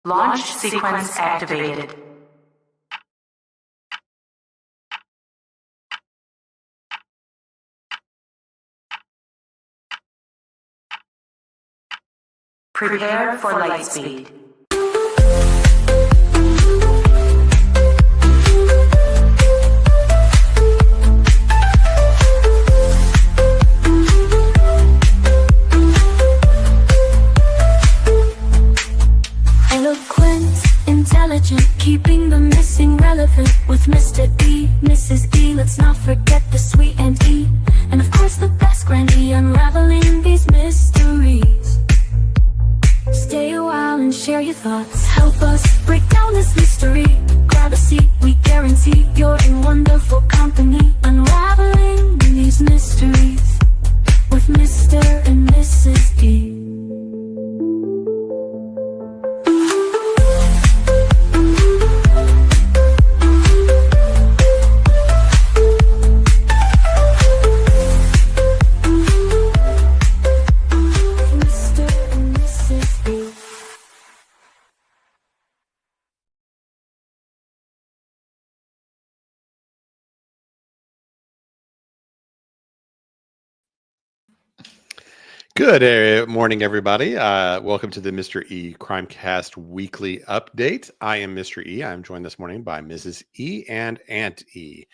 Launch sequence activated. Prepare for light speed. Eloquent, intelligent, keeping the missing relevant with Mr. E, Mrs. E. Let's not forget the sweet and E, and of course the best Grand E, unraveling these mysteries. Stay a while and share your thoughts. Help us break down this mystery. Grab a seat, we guarantee you're in wonderful company. Unraveling these mysteries with Mr. and Mrs. E. Good morning, everybody. Welcome to the Mr. E Crimecast Weekly Update. I am Mr. E. I'm joined this morning by Mrs. E and Aunt E.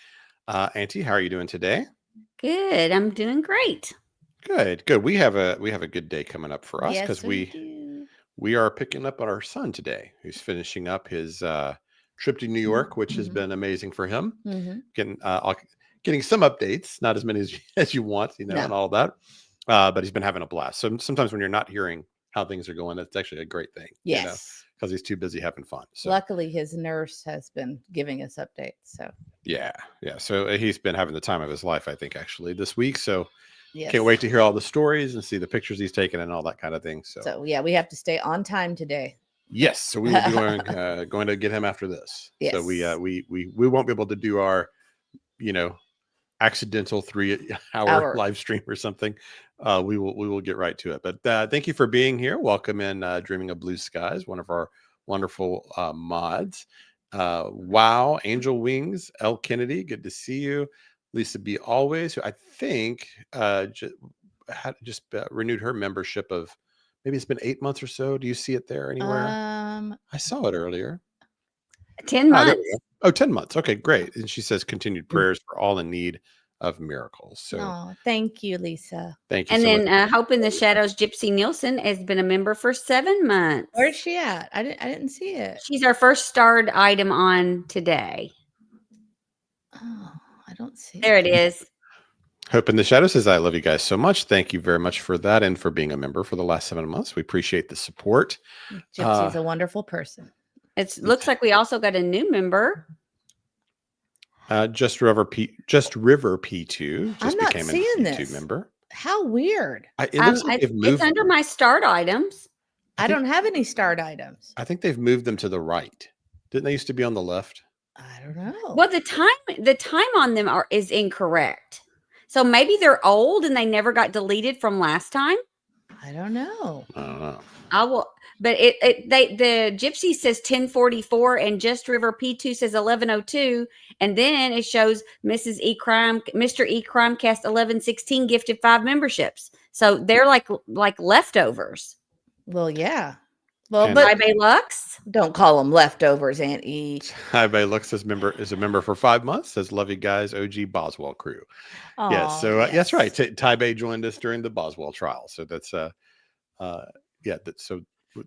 Auntie, how are you doing today? Good. I'm doing great. Good. We have a good day coming up for us because Yes, do. we are picking up on our son today, who's finishing up his trip to New York, which has been amazing for him. Getting some updates, not as many as you want, and all that. But he's been having a blast. So sometimes when you're not hearing how things are going, that's actually a great thing. Yes. Because he's too busy having fun. So luckily his nurse has been giving us updates. So yeah. So he's been having the time of his life, I think, actually this week. So yes. Can't wait to hear all the stories and see the pictures he's taken and all that kind of thing. So yeah, we have to stay on time today. Yes. So we will be going to get him after this. Yes. So we won't be able to do our, accidental 3-hour live stream or something. We will get right to it. But thank you for being here. Welcome in Dreaming of Blue Skies, one of our wonderful mods. Wow, Angel Wings, L. Kennedy, good to see you. Lisa B. Always, who I think just renewed her membership of, maybe it's been 8 months or so. Do you see it there anywhere? I saw it earlier. 10 months. 10 months. Okay, great. And she says continued prayers for all in need of miracles. So thank you, Lisa. Thank you. And then Hope in the Shadows, Gypsy Nielsen has been a member for 7 months. Where's she at? I didn't see it. She's our first starred item on today. Oh, I don't see there it is. Hope in the Shadow says, I love you guys so much. Thank you very much for that and for being a member for the last 7 months. We appreciate the support. Gypsy's a wonderful person. It looks like we also got a new member. Just River P2 I'm not became seeing a P2 this. member. How weird. It looks like they've moved. It's under my start items. I don't have any start items. I think they've moved them to the right. Didn't they used to be on the left? I don't know. Well, the time on them is incorrect. So maybe they're old and they never got deleted from last time. I don't know. I will, but the Gypsy says 1044 and Just River P2 says 1102, and then it shows Mr. E Crimecast 1116 gifted 5 memberships. So they're like leftovers. Well, yeah. Well, And but High Bay Lux. don't call them leftovers, Aunt E. High Bay Lux is a member for 5 months. Says love you guys, OG Boswell crew. Yes. So that's right. Tai Bay joined us during the Boswell trial. So that's so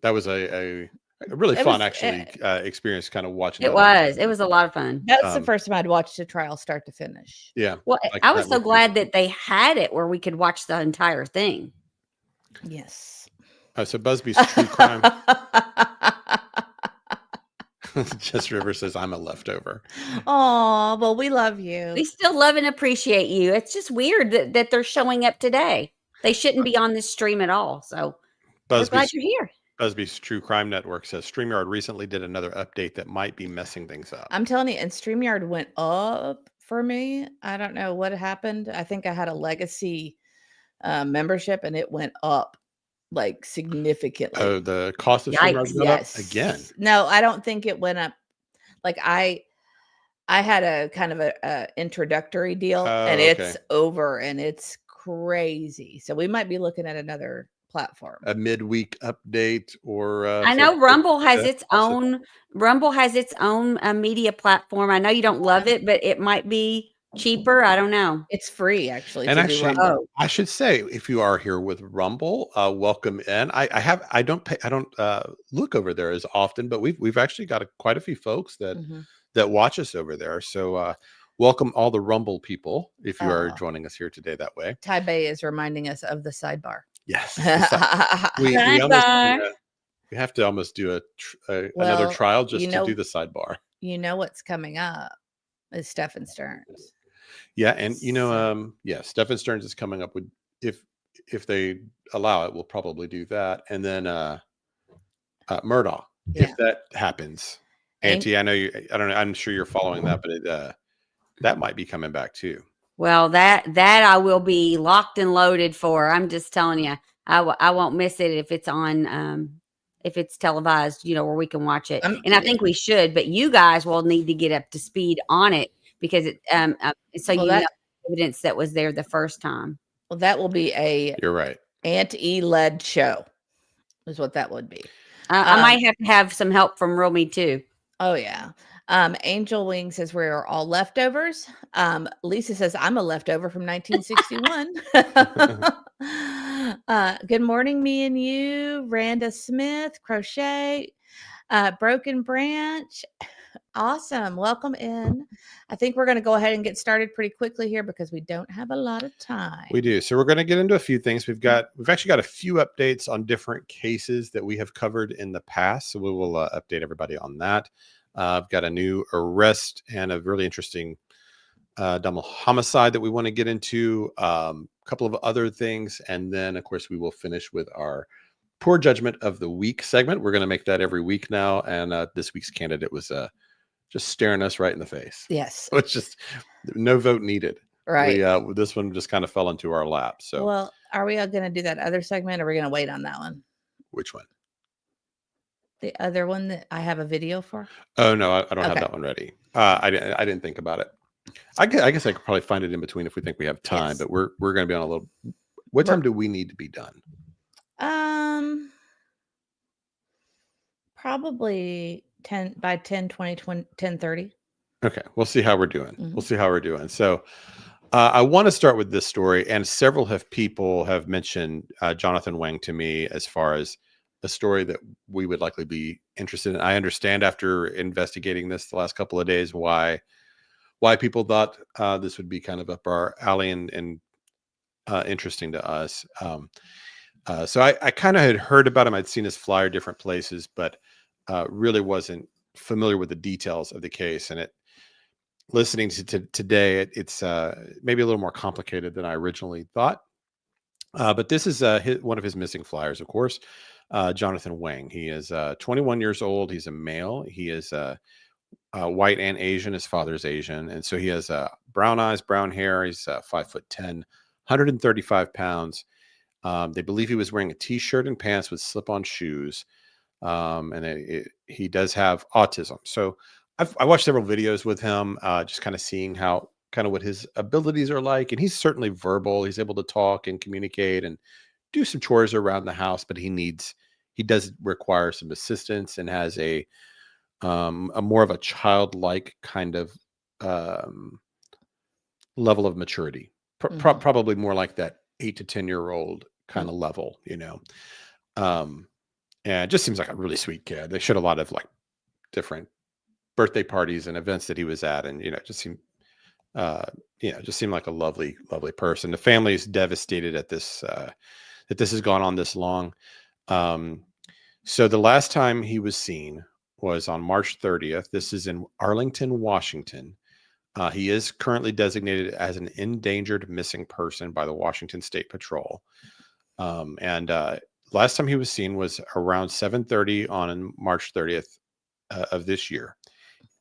that was a really fun experience, kind of watching. It was a lot of fun. That's the first time I'd watched the trial start to finish. Yeah. Well, I was so glad that they had it where we could watch the entire thing. Yes. So Busby's true crime. Just River says, I'm a leftover. Oh, well, we love you. We still love and appreciate you. It's just weird that they're showing up today. They shouldn't be on this stream at all. So we're glad you're here. Busby's True Crime Network says StreamYard recently did another update that might be messing things up. I'm telling you, and StreamYard went up for me. I don't know what happened. I think I had a legacy membership and it went up like significantly. Oh, the cost of Yikes. streamers went up again. No, I don't think it went up. Like I had a kind of a introductory deal, and Okay. it's over, and it's crazy. So we might be looking at another platform. A midweek update, or I know Rumble has its own media platform. I know you don't love it, but it might be cheaper. I don't know. It's free actually. And to actually, do Rumble. I should say, if you are here with Rumble, welcome in. I don't look over there as often, but we've actually got quite a few folks that that watch us over there. So welcome all the Rumble people if you are joining us here today that way. Tai Bay is reminding us of the sidebar. Yes, we have to almost do another trial just to do the sidebar. You know what's coming up is Stephen Stearns. Yeah, and Stephen Stearns is coming up with, if they allow it, we'll probably do that. And then Murdaugh, if that happens. Auntie, I know you. I don't know. I'm sure you're following that, but that might be coming back too. Well, that I will be locked and loaded for. I'm just telling you, I won't miss it if it's on, if it's televised, where we can watch it. And I think we should, but you guys will need to get up to speed on it because it, know evidence that was there the first time. Well, that will be You're right. Aunt E led show, is what that would be. I might have to have some help from Real Me too. Oh yeah. Angel Wing says we're all leftovers. Lisa says I'm a leftover from 1961. Good morning, me and you, Randa Smith, Crochet, Broken Branch. Awesome. Welcome in. I think we're going to go ahead and get started pretty quickly here because we don't have a lot of time. We do. So we're going to get into a few things. We've actually got a few updates on different cases that we have covered in the past. So we will update everybody on that. I've got a new arrest and a really interesting double homicide that we want to get into, a couple of other things. And then, of course, we will finish with our Poor Judgment of the Week segment. We're going to make that every week now. And this week's candidate was just staring us right in the face. Yes. It's just no vote needed. Right. This one just kind of fell into our lap. So, well, are we going to do that other segment, or are we going to wait on that one? Which one? The other one that I have a video for? Oh, no, I don't have that one ready. I didn't think about it. I guess I could probably find it in between if we think we have time, but we're going to be on a little. What time do we need to be done? Probably 10:30. Okay, we'll see how we're doing. We'll see how we're doing. So I want to start with this story, and several people have mentioned Jonathan Wang to me as far as a story that we would likely be interested in. I understand after investigating this the last couple of days why people thought this would be kind of up our alley and interesting to us. So I kind of had heard about him. I'd seen his flyer different places, but really wasn't familiar with the details of the case. And listening to today, it's maybe a little more complicated than I originally thought. But this is one of his missing flyers, of course. Jonathan Wang. He is 21 years old. He's a male. He is white and Asian. His father's Asian. And so he has brown eyes, brown hair. He's 5'10", 135 pounds. They believe he was wearing a t-shirt and pants with slip-on shoes. And he does have autism. So I watched several videos with him, just kind of seeing what his abilities are like. And he's certainly verbal. He's able to talk and communicate and do some chores around the house, but he does require some assistance and has a more of a childlike kind of level of maturity, probably more like that 8 to 10-year-old kind of level, and it just seems like a really sweet kid. They showed a lot of like different birthday parties and events that he was at, and just seemed like a lovely person. The family is devastated at this that this has gone on this long. So the last time he was seen was on March 30th. This is in Arlington, Washington. He is currently designated as an endangered missing person by the Washington State Patrol. And last time he was seen was around 7:30 on March 30th of this year.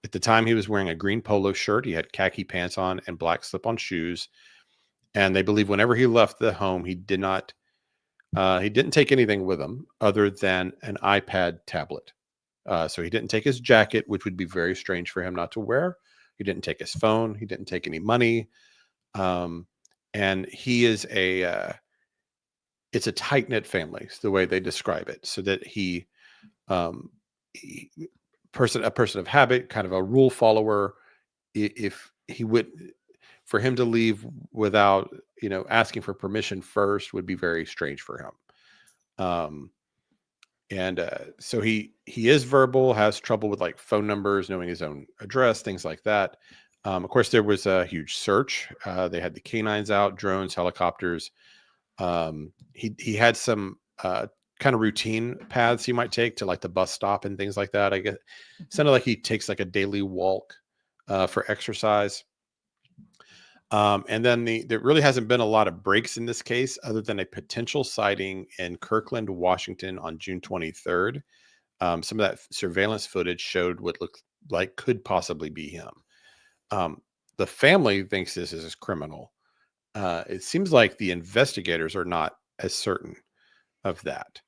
At the time, he was wearing a green polo shirt. He had khaki pants on and black slip-on shoes. And they believe whenever he left the home, he did not He didn't take anything with him other than an iPad tablet. So he didn't take his jacket, which would be very strange for him not to wear. He didn't take his phone. He didn't take any money. And he is it's a tight-knit family, is the way they describe it. So that a person of habit, kind of a rule follower. If he would, for him to leave without, asking for permission first would be very strange for him. So he is verbal, has trouble with like phone numbers, knowing his own address, things like that. Of course, there was a huge search. They had the canines out, drones, helicopters. He had some kind of routine paths he might take to like the bus stop and things like that. I guess it sounded like he takes like a daily walk for exercise. And then there really hasn't been a lot of breaks in this case other than a potential sighting in Kirkland, Washington on June 23rd. Some of that surveillance footage showed what looked like could possibly be him. The family thinks this is criminal. It seems like the investigators are not as certain of that.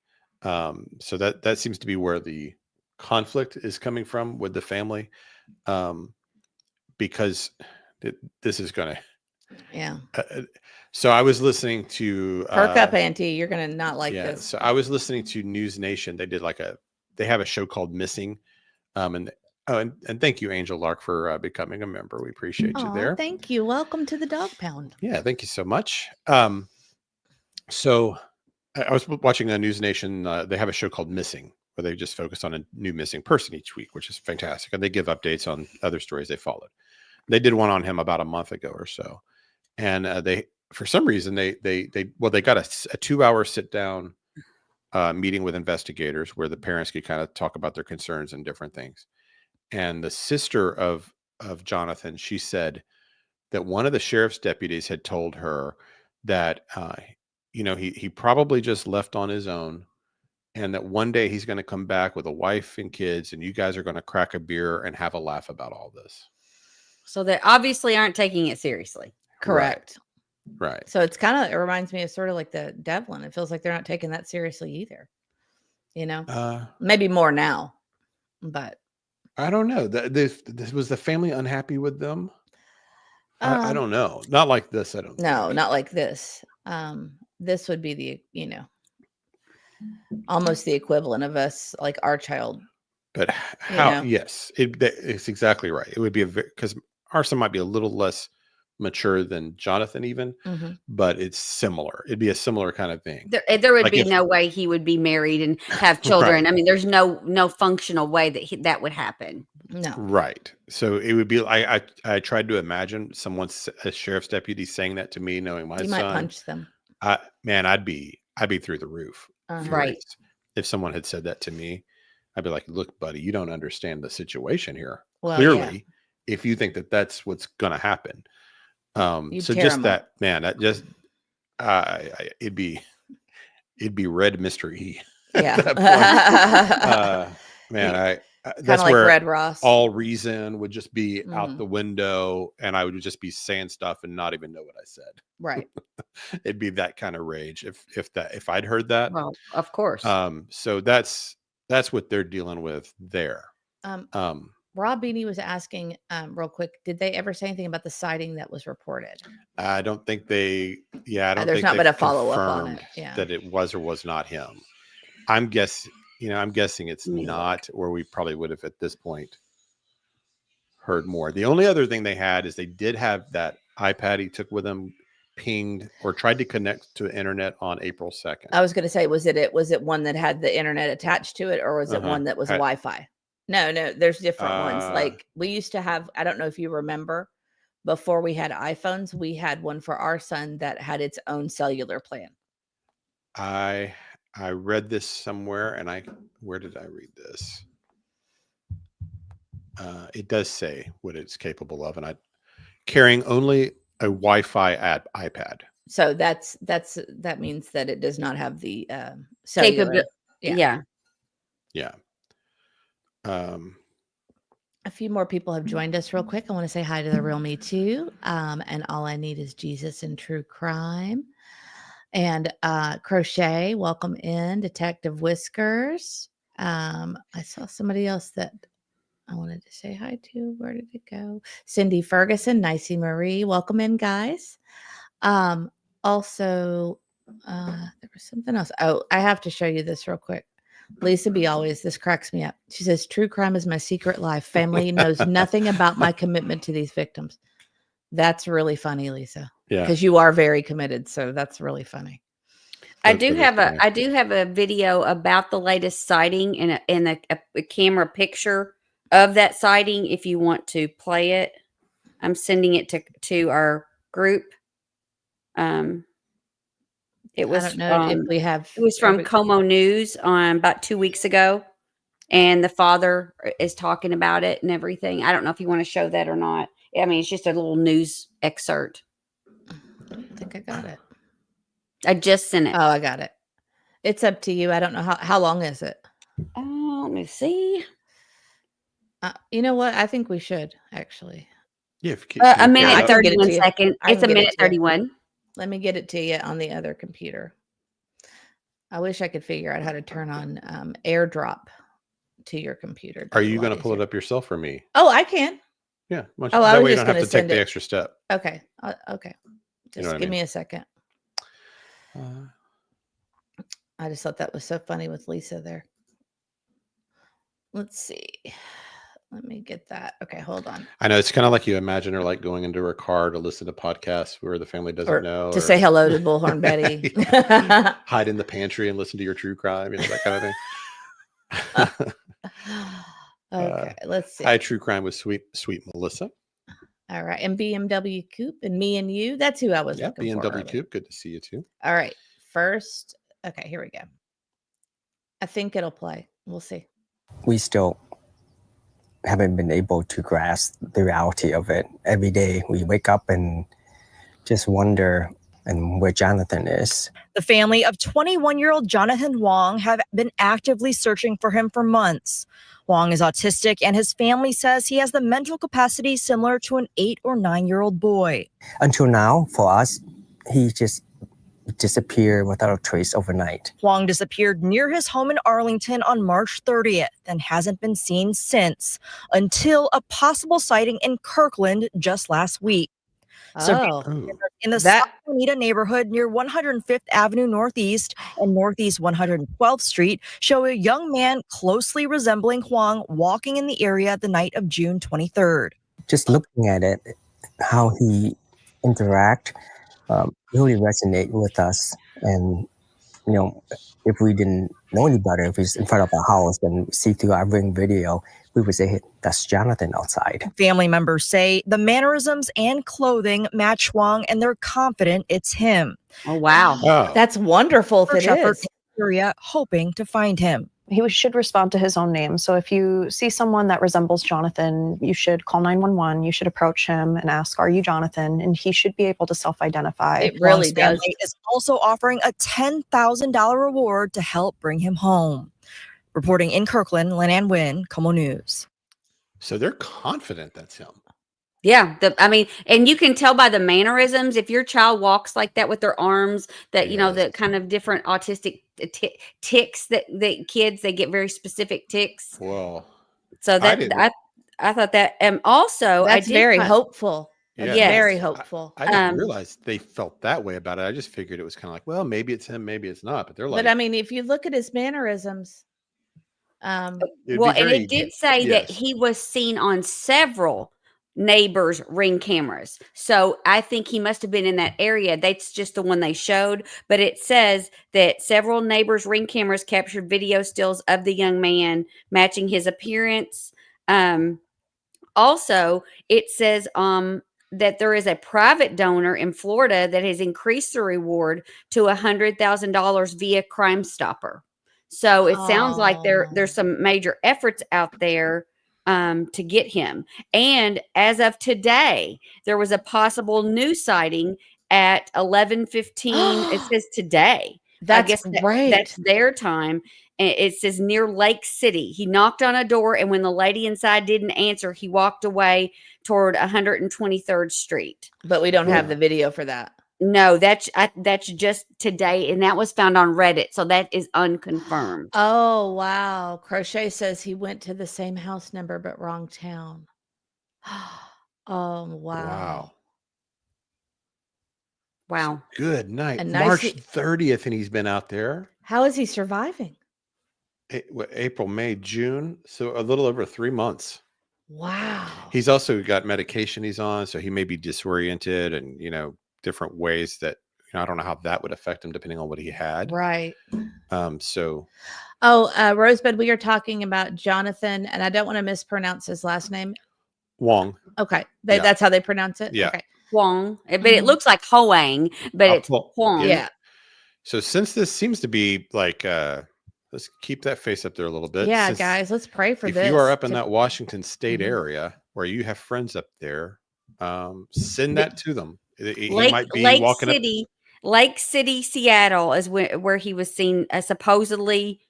So that seems to be where the conflict is coming from with the family. Because this is going to, Yeah. So I was listening to Perk up, Auntie. You're gonna not like this. So I was listening to News Nation. They did they have a show called Missing. And thank you, Angel Lark, for becoming a member. We appreciate you there. Thank you. Welcome to the Dog Pound. Yeah, thank you so much. So I was watching a News Nation. They have a show called Missing, where they just focus on a new missing person each week, which is fantastic. And they give updates on other stories they followed. They did one on him about a month ago or so. And they, for some reason, they got a 2-hour sit down meeting with investigators where the parents could kind of talk about their concerns and different things. And the sister of Jonathan, she said that one of the sheriff's deputies had told her that, he probably just left on his own, and that one day he's going to come back with a wife and kids, and you guys are going to crack a beer and have a laugh about all this. So they obviously aren't taking it seriously. Correct. Right. So it reminds me of sort of like the Devlin. It feels like they're not taking that seriously either. Maybe more now, but I don't know. This was the family unhappy with them. I don't know. Not like this. I don't. No, not like this. This would be the almost the equivalent of us, like our child. But how? Yes, it's exactly right. It would be because our son might be a little less mature than Jonathan even, but it's similar. It'd be a similar kind of thing. There would be no way he would be married and have children. Right. I mean, there's no functional way that that would happen. No. Right. So it would be, I tried to imagine a sheriff's deputy saying that to me, knowing my son. You might punch them. I'd be through the roof. Right. If someone had said that to me, I'd be like, look, buddy, you don't understand the situation here. Well, clearly, if you think that that's what's going to happen. So just that, man, that just, it'd be red Mr. E. Yeah. That's like where Red Ross. All reason would just be out the window, and I would just be saying stuff and not even know what I said. Right. It'd be that kind of rage if I'd heard that. Well, of course. So that's what they're dealing with there. Rob Beanie was asking real quick, did they ever say anything about the sighting that was reported? I don't think they, I don't there's think not been a follow-up on it. Yeah. That it was or was not him. I'm guessing it's not, or we probably would have at this point heard more. The only other thing they had is they did have that iPad he took with him pinged or tried to connect to the internet on April 2nd. I was going to say, was it one that had the internet attached to it, or was it one that was Wi-Fi? No, there's different ones. Like we used to have, I don't know if you remember, before we had iPhones, we had one for our son that had its own cellular plan. I read this somewhere, and where did I read this? It does say what it's capable of, and carrying only a Wi-Fi iPad. So that means that it does not have the cellular. Yeah. A few more people have joined us real quick. I want to say hi to the real me too. And all I need is Jesus and true crime. And Crochet, welcome in. Detective Whiskers. I saw somebody else that I wanted to say hi to. Where did it go? Cindy Ferguson, Nicey Marie, welcome in, guys. Also, there was something else. Oh, I have to show you this real quick. Lisa B. always, this cracks me up. She says, true crime is my secret life. Family knows nothing about my commitment to these victims. That's really funny, Lisa. Yeah. Because you are very committed. So that's really funny. I do have a video about the latest sighting and a camera picture of that sighting if you want to play it. I'm sending it to our group. It was I don't know if we have. It was from Como News on about 2 weeks ago, and the father is talking about it and everything. I don't know if you want to show that or not. I mean, it's just a little news excerpt. I don't think I got it. I just sent it. Oh, I got it. It's up to you. I don't know how long is it. Let me see. You know what? I think we should actually. Yeah, a minute and 31 seconds. It's a minute 31. Let me get it to you on the other computer. I wish I could figure out how to turn on AirDrop to your computer. Are you going to pull it up yourself for me? Oh, I can. Yeah. That way you don't have to take the extra step. Okay. Okay. Just give me a second. I just thought that was so funny with Lisa there. Let's see. Let me get that. Okay, hold on. I know it's kind of like you imagine her like going into her car to listen to podcasts where the family doesn't know. To say hello to Bullhorn Betty. Hide in the pantry and listen to your true crime, that kind of thing. Okay, let's see. Hi, True Crime with Sweet Melissa. All right, and BMW Coop and Me and You. That's who I was looking for. BMW Coop. Good to see you too. All right, first. Okay, here we go. I think it'll play. We'll see. We still haven't been able to grasp the reality of it. Every day we wake up and just wonder where Jonathan is. The family of 21-year-old Jonathan Wang have been actively searching for him for months. Wang is autistic, and his family says he has the mental capacity similar to an 8 or 9-year-old boy. Until now, for us, he just disappeared without a trace overnight. Wang disappeared near his home in Arlington on March 30th and hasn't been seen since, until a possible sighting in Kirkland just last week. In the Santa Anita neighborhood near 105th Avenue Northeast and Northeast 112th Street show a young man closely resembling Wang walking in the area the night of June 23rd. Just looking at it, how he interact really resonate with us. And, if we didn't know any better, if he's in front of our house and see through our Ring video, we would say, hey, that's Jonathan outside. Family members say the mannerisms and clothing match Wang, and they're confident it's him. Oh, wow. Oh. That's wonderful if it is. Area hoping to find him. He should respond to his own name. So if you see someone that resembles Jonathan, you should call 911. You should approach him and ask, are you Jonathan? And he should be able to self-identify. It really does. Family is also offering a $10,000 reward to help bring him home. Reporting in Kirkland, Lynn Wynn, Como News. So they're confident that's him. Yeah, and you can tell by the mannerisms. If your child walks like that with their arms, that the kind of different autistic tics that kids, they get very specific tics. Well, so that I thought that, also that's very hopeful. Yeah, yes. Very hopeful. I didn't realize they felt that way about it. I just figured it was kind of like, well, maybe it's him, maybe it's not. But they're like, but if you look at his mannerisms, and it did say that he was seen on several neighbors' Ring cameras. So I think he must have been in that area. That's just the one they showed. But it says that several neighbors' Ring cameras captured video stills of the young man matching his appearance. Also, it says that there is a private donor in Florida that has increased the reward to $100,000 via Crime Stopper. So it sounds like there's some major efforts out there to get him. And as of today, there was a possible new sighting at 11:15. It says today. That's great. That's their time. And it says near Lake City. He knocked on a door, and when the lady inside didn't answer, he walked away toward 123rd Street. But we don't have the video for that. No, that's just today, and that was found on Reddit, so that is unconfirmed. Oh, wow. Crochet says he went to the same house number but wrong town. Oh, wow. Wow. Good night. And March 30th, and he's been out there. How is he surviving? April, May, June. So a little over 3 months. Wow. He's also got medication he's on, so he may be disoriented and, different ways that, I don't know how that would affect him depending on what he had. Right. So. Oh, Rosebud, we are talking about Jonathan, and I don't want to mispronounce his last name. Wang. Okay. That's how they pronounce it? Yeah. Okay. Wang. But it looks like Hoang, but it's Wang. Yeah. So since this seems to be like, let's keep that face up there a little bit. Yeah, guys, let's pray for this. If you are up in that Washington State area where you have friends up there, send that to them. He might be walking City, Lake City, Seattle is where he was seen. Supposedly,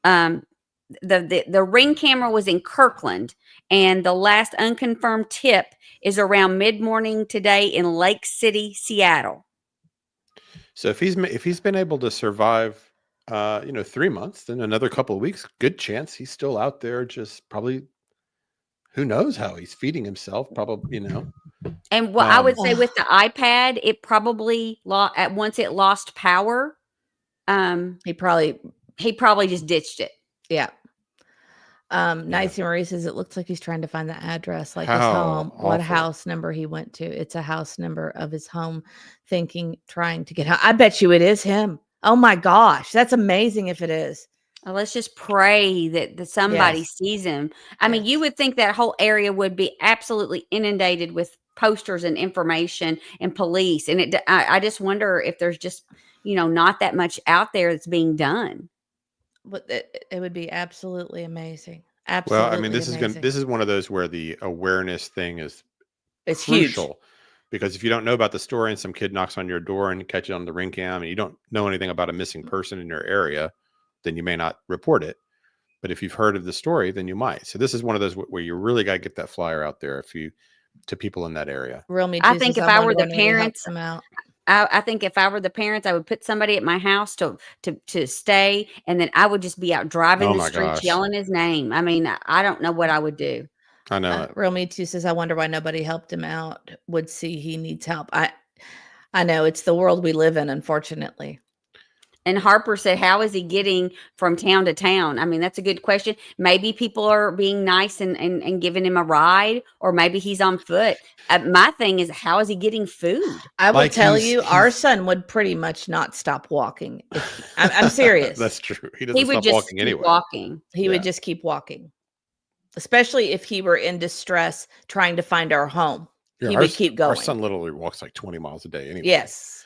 the ring camera was in Kirkland, and the last unconfirmed tip is around mid-morning today in Lake City, Seattle. So if he's been able to survive 3 months, then another couple of weeks, good chance he's still out there, just probably, who knows how he's feeding himself, probably, And what I would say with the iPad, it probably once it lost power, he probably just ditched it. Yeah. Nicey Marie says it looks like he's trying to find the address, like his home, what house number he went to. It's a house number of his home, trying to get home. I bet you it is him. Oh my gosh, that's amazing if it is. Well, let's just pray that somebody sees him. I mean, you would think that whole area would be absolutely inundated with posters and information and police. And I just wonder if there's just, not that much out there that's being done. But it would be absolutely amazing. Absolutely. Well, I mean, this is one of those where the awareness thing is crucial. Huge. Because if you don't know about the story and some kid knocks on your door and catch it on the ring cam and you don't know anything about a missing person in your area, then you may not report it. But if you've heard of the story, then you might. So this is one of those where you really got to get that flyer out there to people in that area. I think if I were the parents, I think if I were the parents, I would put somebody at my house to stay, and then I would just be out driving the streets yelling his name. I mean, I don't know what I would do. I know. Real Me Too says, I wonder why nobody helped him out. Would see he needs help. I know it's the world we live in, unfortunately. And Harper said, how is he getting from town to town? I mean, that's a good question. Maybe people are being nice and giving him a ride, or maybe he's on foot. My thing is, how is he getting food? I will tell you, our son would pretty much not stop walking. I'm serious. That's true. He doesn't stop walking anyway. He would just keep walking. Especially if he were in distress trying to find our home. He would keep going. Our son literally walks like 20 miles a day anyway. Yes.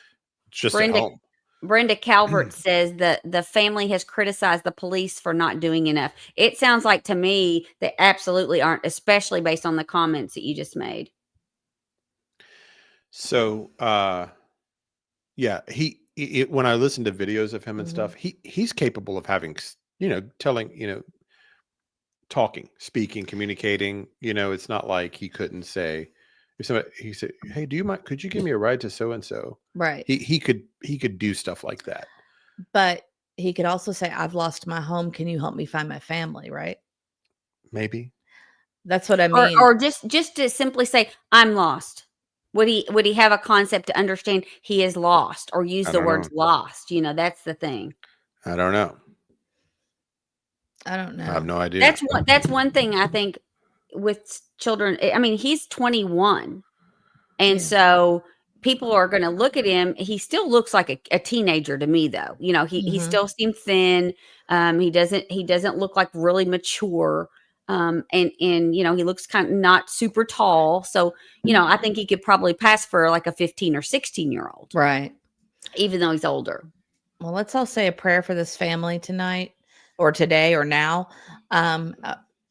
Just at home. Brenda Calvert says that the family has criticized the police for not doing enough. It sounds like to me they absolutely aren't, especially based on the comments that you just made. So, when I listen to videos of him and stuff, he's capable of having, telling, talking, speaking, communicating. It's not like he couldn't say. If somebody, he said, "Hey, do you mind? Could you give me a ride to so and so?" Right. He could do stuff like that. But he could also say, "I've lost my home. Can you help me find my family?" Right. Maybe. That's what I mean. Or just to simply say, "I'm lost." Would he have a concept to understand he is lost, or use the words lost? That's the thing. I don't know. I don't know. I have no idea. That's one thing I think with children. I mean, he's 21, and so people are going to look at him. He still looks like a teenager to me, though. He still seems thin. He doesn't look like really mature. And he looks kind of not super tall. So, I think he could probably pass for like a 15 or 16-year-old. Right. Even though he's older. Well, let's all say a prayer for this family tonight or today or now,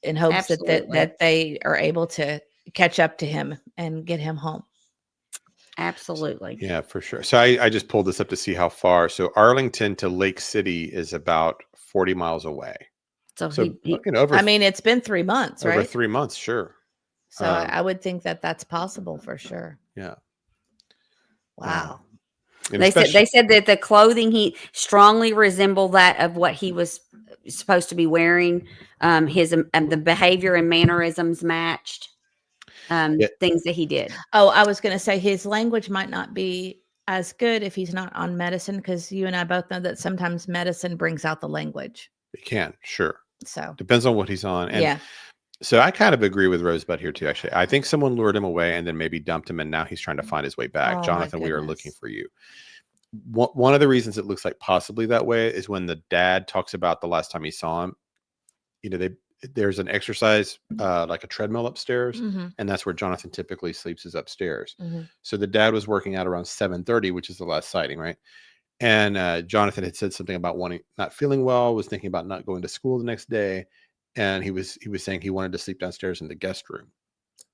in hopes that they are able to catch up to him and get him home. Absolutely. Yeah, for sure. So I just pulled this up to see how far. So Arlington to Lake City is about 40 miles away. So it's been 3 months, right? Over 3 months, sure. So I would think that that's possible for sure. Yeah. Wow. And They especially, said that the clothing he strongly resembled that of what he was supposed to be wearing. His the behavior and mannerisms matched Yeah. things that he did. Oh, I was going to say his language might not be as good if he's not on medicine, because you and I both know that sometimes medicine brings out the language. it can, sure. So Depends on what he's on. And yeah, so I kind of agree with Rosebud here too, actually. I think someone lured him away and then maybe dumped him, and now he's trying to find his way back. Oh, my Jonathan, we are looking goodness. for you. One of the reasons it looks like possibly that way is when the dad talks about the last time he saw him. There's an exercise, like a treadmill upstairs, Mhm. and that's where Jonathan typically sleeps, is upstairs. Mhm. So the dad was working out around 7:30, which is the last sighting, right? And Jonathan had said something about not feeling well, was thinking about not going to school the next day, and he was saying he wanted to sleep downstairs in the guest room,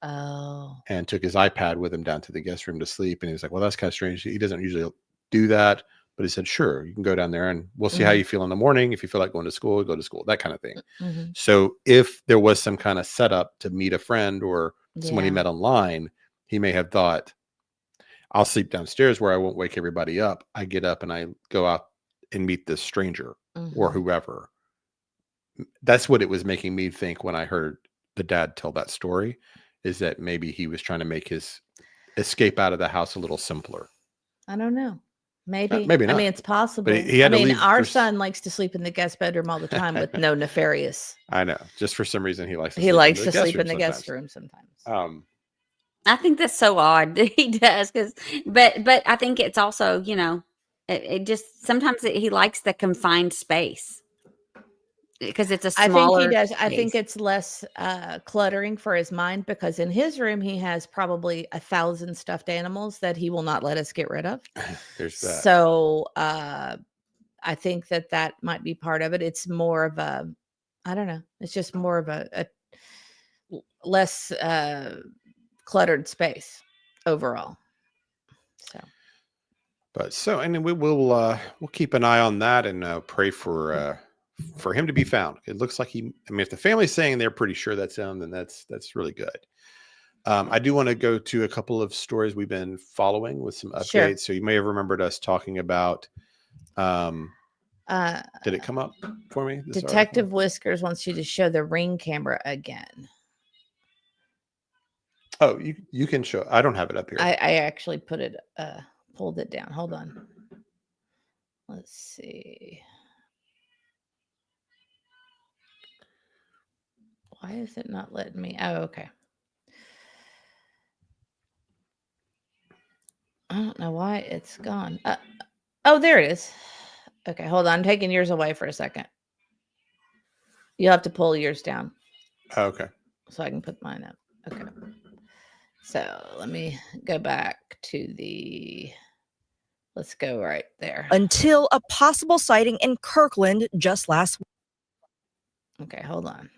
Oh, and took his iPad with him down to the guest room to sleep. And he was like, "Well, that's kind of strange. He doesn't usually do that." But he said, "Sure, you can go down there and we'll see how Mhm. you feel in the morning. If you feel like going to school, go to school," that kind of thing. Mhm. So if there was some kind of setup to meet a friend or someone he Yeah. met online, he may have thought, "I'll sleep downstairs where I won't wake everybody up. I get up and I go out and meet this stranger or Mhm. whoever." That's what it was making me think when I heard the dad tell that story, is that maybe he was trying to make his escape out of the house a little simpler. I don't know. Maybe. Maybe I not. mean, it's But possible. he had I to mean, leave our son likes to sleep in the guest bedroom all the time with no nefarious. I know. Just for some reason, he likes to He sleep likes in to the guest sleep room in the guest sometimes. room sometimes. I think that's so odd that he does, but I think it's also, it just sometimes he likes the confined space because it's a I think he smaller does. I think space. it's less cluttering for his mind, because in his room he has probably 1,000 stuffed animals that he will not let us get rid of. There's that. So I think that might be part of it. It's more of a, I don't know. It's just more of a less cluttered space overall. And then we'll keep an eye on that and pray for him to be found. It looks like if the family's saying they're pretty sure that's him, then that's really good. I do want to go to a couple of stories we've been following with some updates. Sure. So you may have remembered us talking about. Did it come up for me? Detective Whiskers wants you to show the Ring camera again. Oh, you can show. I don't have it up here. I actually pulled it down. Hold on. Let's see. Why is it not letting me? Oh, okay. I don't know why it's gone. Oh, there it is. Okay, hold on. I'm taking yours away for a second. You'll have to pull yours down. Oh, okay. So I can put mine up. Okay. So let me go back to let's go right there. Until a possible sighting in Kirkland just last week. Okay, hold on.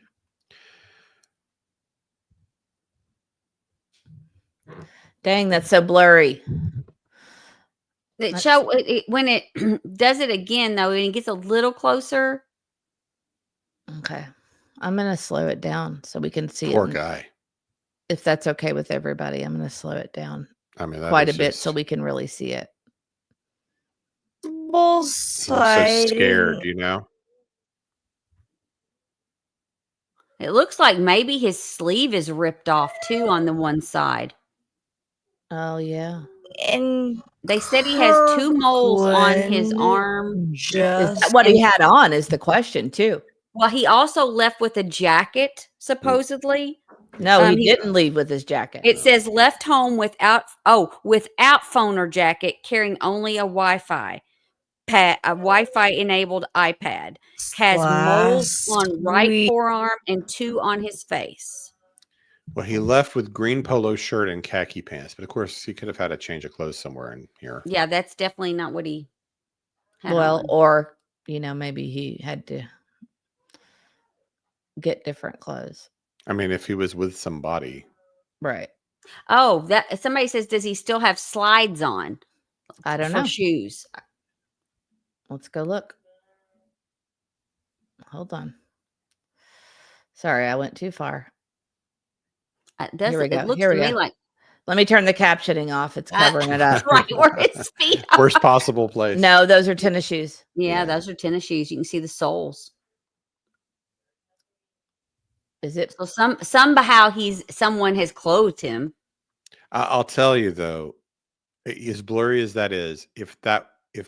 Dang, that's so blurry. When it does it again though, and it gets a little closer. Okay, I'm gonna slow it down so we can see. Poor guy. If that's okay with everybody, I'm gonna slow it down. I mean, quite a bit so we can really see it. I'm so scared, It looks like maybe his sleeve is ripped off too on the one side. Oh yeah. And they said he has 2 moles on his arm. Is that what he had on is the question too. Well, he also left with a jacket, supposedly. No, he didn't leave with his jacket. It says left home without phone or jacket, carrying only a Wi-Fi enabled iPad. Has moles on right forearm and 2 on his face. Well, he left with green polo shirt and khaki pants, but of course he could have had a change of clothes somewhere in here. Yeah, that's definitely not what he had on. Or maybe he had to get different clothes. I mean, if he was with somebody. Right. Oh, that somebody says, does he still have slides on? I don't know. For shoes. Let's go look. Hold on. Sorry, I went too far. It looks to me like Let me turn the captioning off. It's covering it up. Right where his feet are. Worst possible place. No, those are tennis shoes. Yeah, those are tennis shoes. You can see the soles. Is it? So somehow someone has clothed him. I'll tell you though, as blurry as that is, if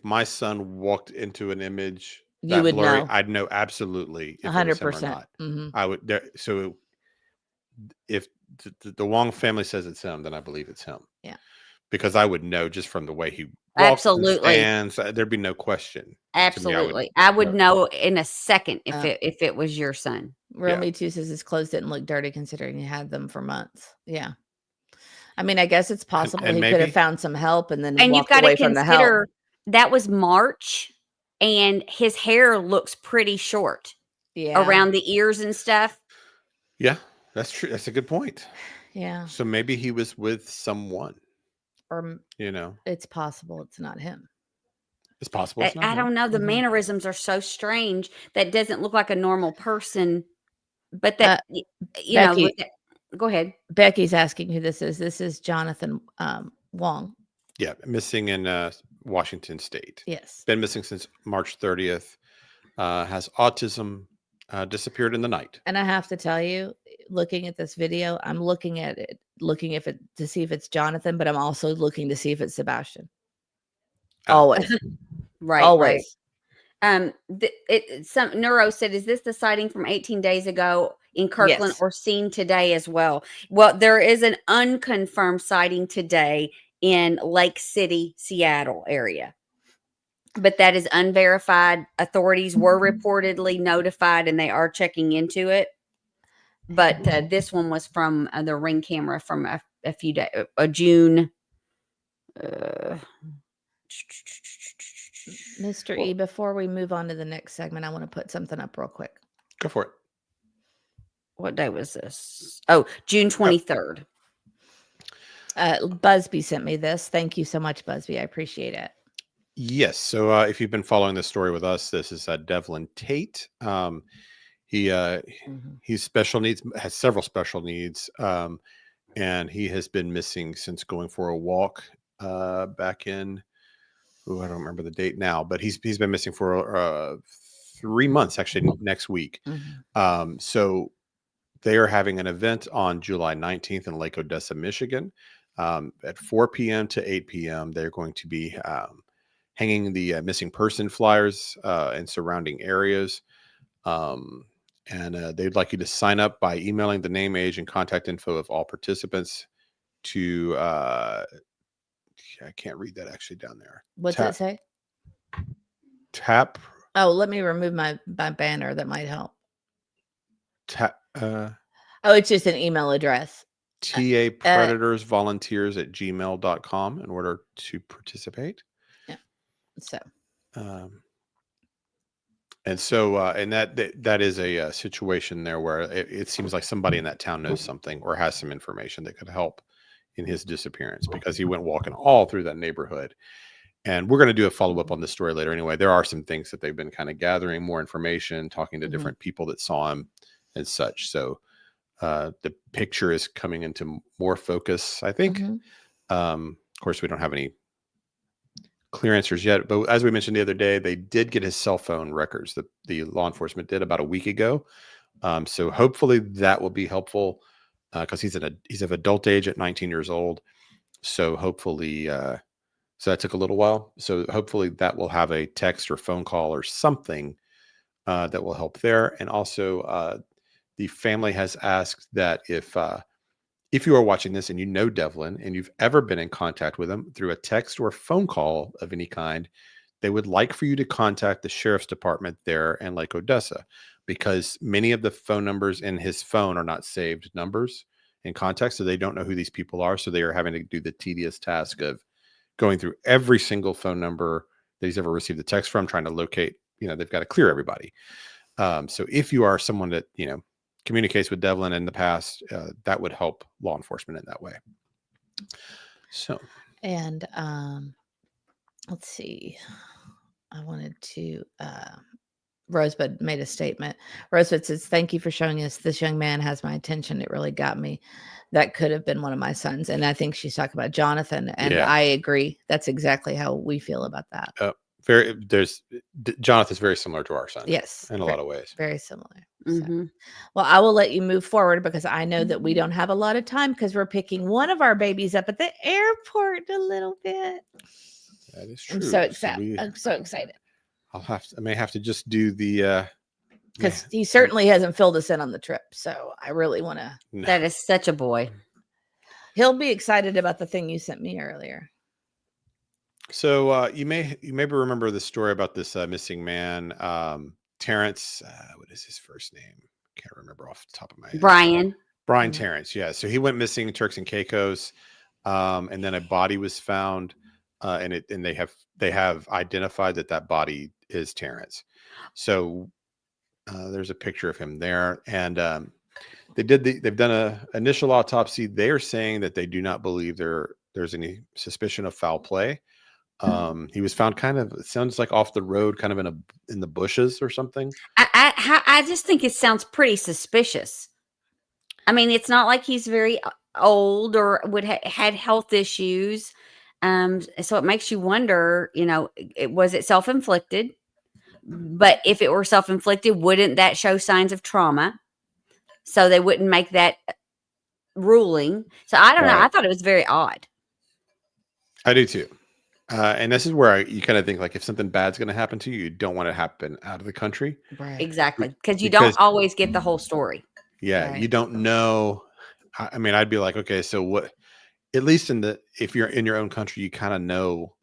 my son walked into an image You would blurry, know. I'd know absolutely if 100%. I would. So if the Wang family says it's him, then I believe it's him. Yeah, because I would know just from the way he walks. Absolutely. And there'd be no question. Absolutely, I would know in a second if it was your son. Real Me Too says his clothes didn't look dirty considering he had them for months. Yeah. I mean, I guess it's possible he could have found some help and then you've got away to from the help. consider that was March and his hair looks pretty short around the ears and stuff. Yeah, that's true. That's a good point. Yeah. So maybe he was with someone. Or, it's possible it's not him. It's possible it's not him. I don't know. The mannerisms are so strange. That doesn't look like a normal person. But that, Becky, go ahead. Becky's asking who this is. This is Jonathan Wang. Yeah, missing in Washington State. Yes. Been missing since March 30th. Has autism, disappeared in the night. And I have to tell you, looking at this video, I'm looking at it, to see if it's Jonathan, but I'm also looking to see if it's Sebastian. Always. Right. Always. Right. Some Neuro said, is this the sighting from 18 days ago in Kirkland or seen today as well? Well, there is an unconfirmed sighting today in Lake City, Seattle area. But that is unverified. Authorities were reportedly notified and they are checking into it. But this one was from the Ring camera from a few days, June. Mr. E, before we move on to the next segment, I want to put something up real quick. Go for it. What day was this? Oh, June 23rd. Busby sent me this. Thank you so much, Busby. I appreciate it. Yes. So if you've been following this story with us, this is Devlin Tait. He's special needs, has several special needs, and he has been missing since going for a walk back in. I don't remember the date now, but he's been missing for 3 months, actually next week. So they are having an event on July 19th in Lake Odessa, Michigan, at 4 p.m. to 8 p.m. They're going to be hanging the missing person flyers in surrounding areas. And they'd like you to sign up by emailing the name, age, and contact info of all participants to I can't read that actually down there. What's it say? Tap. Oh, let me remove my banner. That might help. It's just an email address. TAPredatorsvolunteers@gmail.com in order to participate. Yeah. So. And that is a situation there where it seems like somebody in that town knows something or has some information that could help in his disappearance, because he went walking all through that neighborhood. And we're going to do a follow-up on this story later anyway. There are some things that they've been kind of gathering more information, talking to different people that saw him and such. So the picture is coming into more focus, I think. Of course, we don't have any clear answers yet, but as we mentioned the other day, they did get his cell phone records. The law enforcement did about a week ago. So hopefully that will be helpful, because he's of adult age at 19 years old. So hopefully, so that took a little while. So hopefully that will have a text or phone call or something that will help there. And also the family has asked that if you are watching this and you know Devlin and you've ever been in contact with him through a text or phone call of any kind, they would like for you to contact the sheriff's department there in Lake Odessa, because many of the phone numbers in his phone are not saved numbers in context. So they don't know who these people are. So they are having to do the tedious task of going through every single phone number that he's ever received a text from, trying to locate, they've got to clear everybody. So if you are someone that, communicates with Devlin in the past, that would help law enforcement in that way. So, and let's see, I wanted to Rosebud made a statement. Rosebud says, "Thank you for showing us this young man has my attention. It really got me. That could have been one of my sons." And I think she's talking about Jonathan. And I agree. That's exactly how we feel about that. Jonathan's very similar to our son. Yes. In a lot of ways. Very similar. So, well, I will let you move forward because I know that we don't have a lot of time because we're picking one of our babies up at the airport a little bit. That is true. I'm so excited. I'm so excited. I may have to just do the because he certainly hasn't filled us in on the trip. So I really want to. No. That is such a boy. He'll be excited about the thing you sent me earlier. So you maybe remember the story about this missing man, Terrence. What is his first name? Can't remember off the top of my head. Bryan Terrence. Yeah. So he went missing in Turks and Caicos, and then a body was found, and they have identified that body is Terrence. So there's a picture of him there, and they've done a initial autopsy. They are saying that they do not believe there's any suspicion of foul play. He was found kind of, it sounds like off the road, kind of in the bushes or something. I just think it sounds pretty suspicious. I mean, it's not like he's very old or had health issues. So it makes you wonder, was it self-inflicted? But if it were self-inflicted, wouldn't that show signs of trauma? So they wouldn't make that ruling. So I don't know. I thought it was very odd. I do too. And this is where you kind of think, like, if something bad's going to happen to you, you don't want it to happen out of the country. Right. Exactly. Because you don't always get the whole story. Yeah. Right. You don't know. I mean, I'd be like, okay, so what, at least if you're in your own country, you kind of know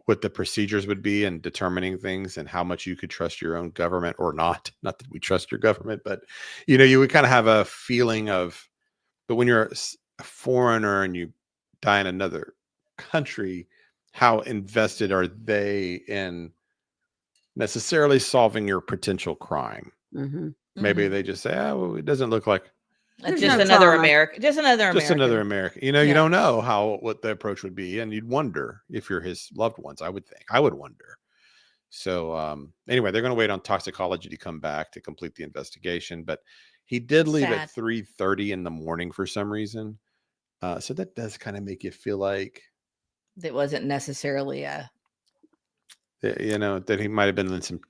what the procedures would be in determining things and how much you could trust your own government or not. Not that we trust your government, but you would kind of have a feeling of, but when you're a foreigner and you die in another country, how invested are they in necessarily solving your potential crime? Maybe they just say, oh, well, it doesn't look like just another American. Just another American. You don't know what the approach would be, and you'd wonder if you're his loved ones. I would wonder. So anyway, they're going to wait on toxicology to come back to complete the investigation, but he did leave at 3:30 in the morning for some reason. So that does kind of make you feel like it wasn't necessarily that he might have been in some,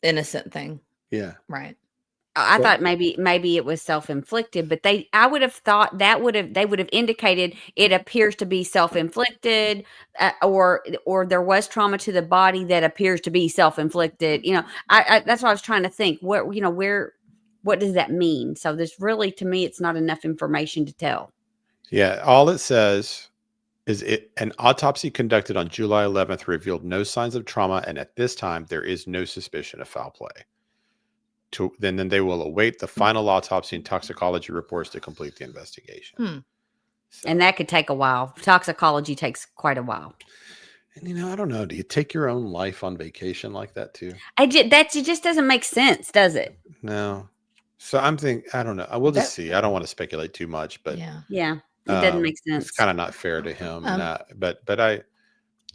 innocent thing. Yeah. Right. I thought maybe it was self-inflicted, but I would have thought they would have indicated it appears to be self-inflicted, or there was trauma to the body that appears to be self-inflicted. That's what I was trying to think. What does that mean? So there's really, to me, it's not enough information to tell. Yeah. All it says is an autopsy conducted on July 11th revealed no signs of trauma, and at this time there is no suspicion of foul play. Then they will await the final autopsy and toxicology reports to complete the investigation. So, and that could take a while. Toxicology takes quite a while. And I don't know. Do you take your own life on vacation like that too? It just doesn't make sense, does it? No. So I'm thinking, I don't know. I will just see. I don't want to speculate too much, but yeah, it doesn't make sense. It's kind of not fair to him. But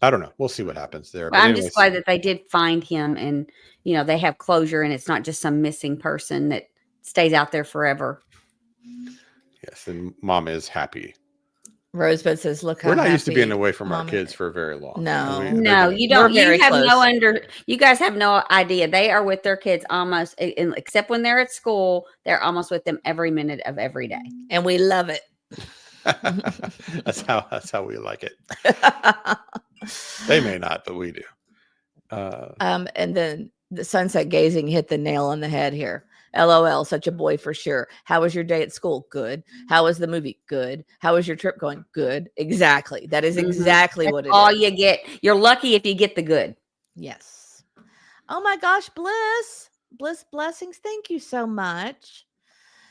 I don't know. We'll see what happens there. Well, I'm just glad that they did find him, and they have closure, and it's not just some missing person that stays out there forever. Yes, and Mom is happy. Rosebud says, "Look, we're not used to being away from our kids for very long. No, you don't. You guys have no idea. They are with their kids almost, except when they're at school. They're almost with them every minute of every day, and we love it. That's how we like it. They may not, but we do. And then the sunset gazing hit the nail on the head here. LOL, such a boy for sure. How was your day at school? Good. How was the movie? Good. How was your trip going? Good. Exactly. That is exactly what it is. All you get. You're lucky if you get the good. Yes. Oh my gosh, Bliss blessings. Thank you so much.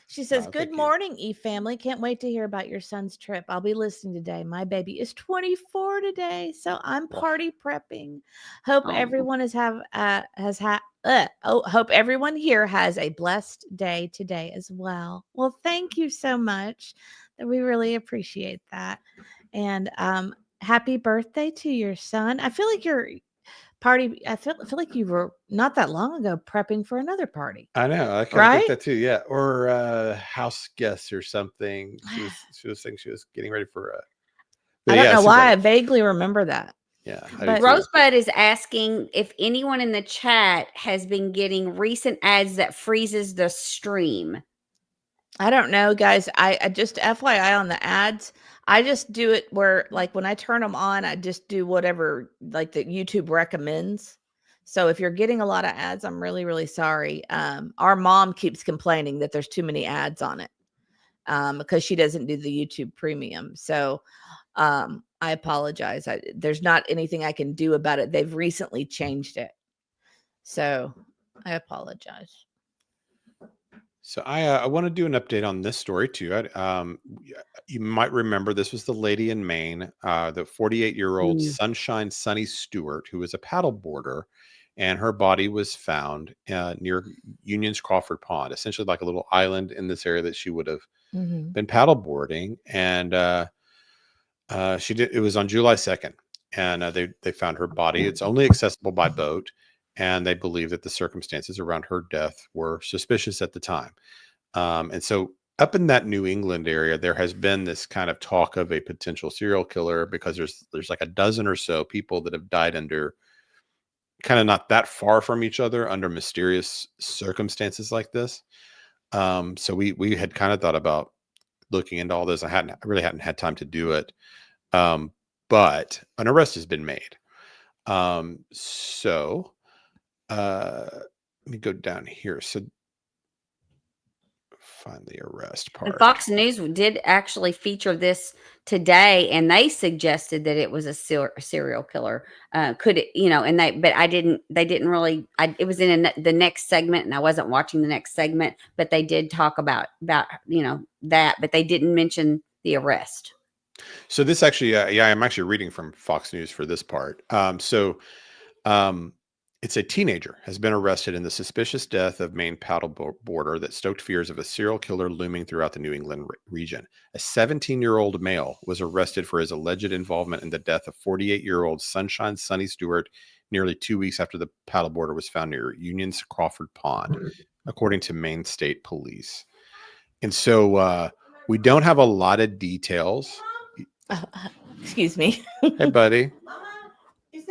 She says, good morning, E-family. Can't wait to hear about your son's trip. I'll be listening today. My baby is 24 today, so I'm party prepping. Hope everyone hope everyone here has a blessed day today as well. Well, thank you so much. We really appreciate that. And happy birthday to your son. I feel like party. I feel like you were not that long ago prepping for another party. I know. I kind of Right? think that too. Yeah, or house guests or something. She was saying she was getting ready for a. I don't know why I vaguely remember that. Yeah, But Rosebud is asking if anyone in the chat has been getting recent ads that freezes the stream. I don't know, guys. I just FYI on the ads. I just do it where, like, when I turn them on, I just do whatever like that YouTube recommends. So if you're getting a lot of ads, I'm really, really sorry. Our mom keeps complaining that there's too many ads on it because she doesn't do the YouTube Premium. So I apologize. There's not anything I can do about it. They've recently changed it. So I apologize. So I want to do an update on this story too. You might remember this was the lady in Maine, the 48-year-old Sunshine Sunny Stewart, who was a paddleboarder, and her body was found near Union's Crawford Pond, essentially like a little island in this area that she would have been paddleboarding. And she did. It was on July 2nd, and they found her body. It's only accessible by boat. And they believe that the circumstances around her death were suspicious at the time. And so up in that New England area, there has been this kind of talk of a potential serial killer because there's like a dozen or so people that have died under kind of not that far from each other under mysterious circumstances like this. So we had kind of thought about looking into all this. I really hadn't had time to do it. But an arrest has been made. Let me go down here. So find the arrest part. And Fox News did actually feature this today, and they suggested that it was a serial killer. Could it, but they didn't really, it was in the next segment, and I wasn't watching the next segment, but they did talk about, that, but they didn't mention the arrest. So this actually, I'm actually reading from Fox News for this part. It's a teenager has been arrested in the suspicious death of Maine paddleboarder that stoked fears of a serial killer looming throughout the New England region. A 17-year-old male was arrested for his alleged involvement in the death of 48-year-old Sunshine Sunny Stewart nearly 2 weeks after the paddleboarder was found near Union's Crawford Pond, according to Maine State Police. And so we don't have a lot of details. Excuse me. Hey, buddy. Is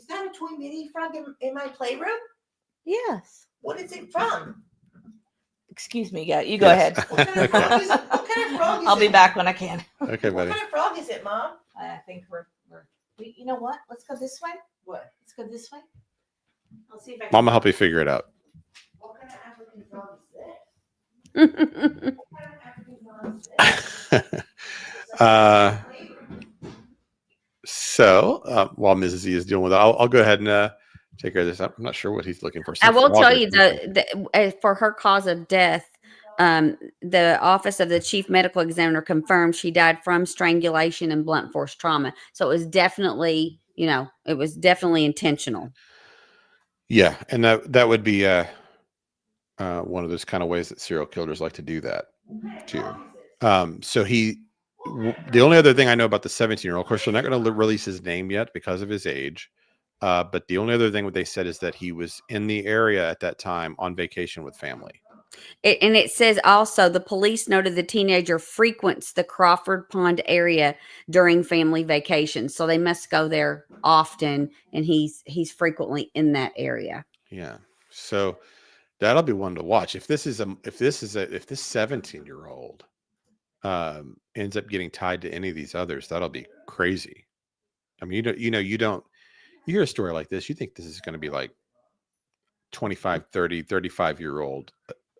that a toy mini frog in my playroom? Yes. What is it from? Excuse me, you go ahead. What kind of frog is it? I'll be back when I can. Okay, buddy. What kind of frog is it, Mom? I think we're you know what? Let's go this way. What? Let's go this way. I'll see if I can. Mom will help you figure it out. What kind of African frog is this? What kind of African frog is this? So while Mrs. E is dealing with it, I'll go ahead and take care of this. I'm not sure what he's looking for. I will tell you for her cause of death, the office of the chief medical examiner confirmed she died from strangulation and blunt force trauma. So it was definitely, intentional. Yeah, and that would be one of those kind of ways that serial killers like to do that too. So the only other thing I know about the 17-year-old, of course, they're not going to release his name yet because of his age. But the only other thing what they said is that he was in the area at that time on vacation with family. And it says also the police noted the teenager frequents the Crawford Pond area during family vacations. So they must go there often, and he's frequently in that area. Yeah. So that'll be one to watch. If this 17-year-old ends up getting tied to any of these others, that'll be crazy. I mean, you hear a story like this, you think this is going to be like 25, 30, 35-year-old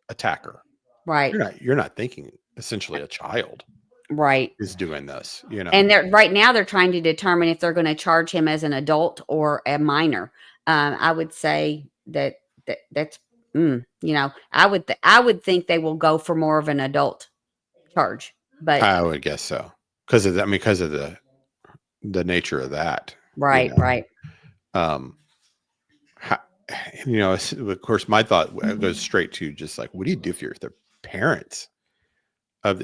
attacker. Right. You're not thinking essentially a child. Right. Is doing this, And right now they're trying to determine if they're going to charge him as an adult or a minor. I would say that's I would think they will go for more of an adult charge, but I would guess so because of the nature of that. Right. Right. Of course, my thought goes straight to just like, what do you do if you're the parents?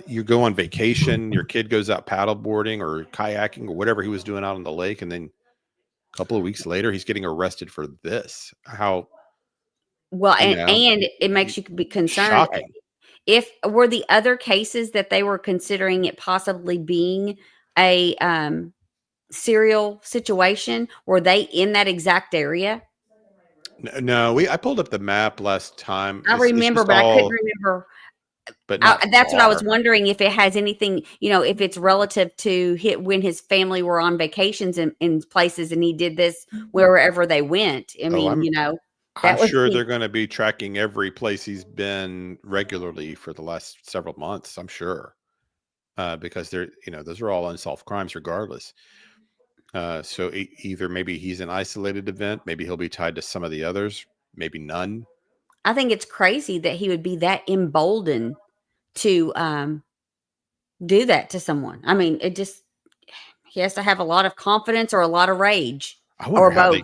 You go on vacation, your kid goes out paddleboarding or kayaking or whatever he was doing out on the lake, and then A couple of weeks later, he's getting arrested for this. How? Well, You and know, and it makes you be concerned. shocking. If were the other cases that they were considering it possibly being a serial situation, were they in that exact area? No, I pulled up the map last time. I It's remember, just but I couldn't all, remember. but not That's what I was far. wondering, if it has anything, if it's relative to when his family were on vacations in places and he did this wherever they went. I mean, I'm that would sure be. they're going to be tracking every place he's been regularly for the last several months. I'm sure, because those are all unsolved crimes, regardless. So either maybe he's an isolated event, maybe he'll be tied to some of the others, maybe none. I think it's crazy that he would be that emboldened to do that to someone. I mean, he has to have a lot of confidence or a lot of rage, I wonder or both.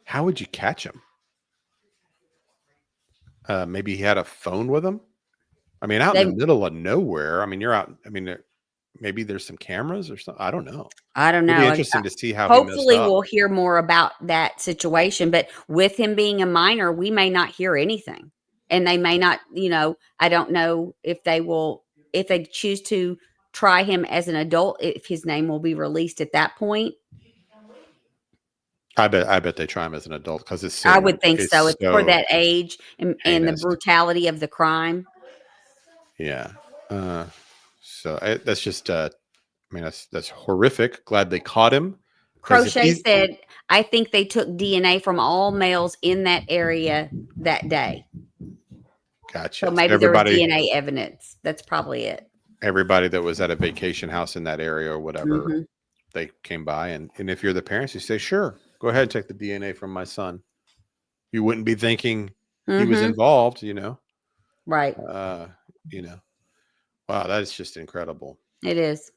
how would you catch him? Maybe he had a phone with him. I mean, out in the middle of nowhere. I mean, you're out. I mean, maybe there's some cameras or something. I don't know. It'd be interesting to see how he messed Hopefully, up. we'll hear more about that situation. But with him being a minor, we may not hear anything, and they may not. I don't know if they choose to try him as an adult, if his name will be released at that point. I bet they try him as an adult because it's so. I would think so. It's for that age and the heinous. brutality of the crime. Yeah. So that's just. I mean, that's horrific. Glad they caught him. Crochet said, "I think they took DNA from all males in that area that day." Gotcha. So maybe there was DNA evidence. That's probably it. Everybody that was at a vacation house in that area or whatever, they came by, and if you're the parents, you say, "Sure, go ahead and take the DNA from my son." You wouldn't be thinking he was involved, Right. Wow, that is just incredible. It is.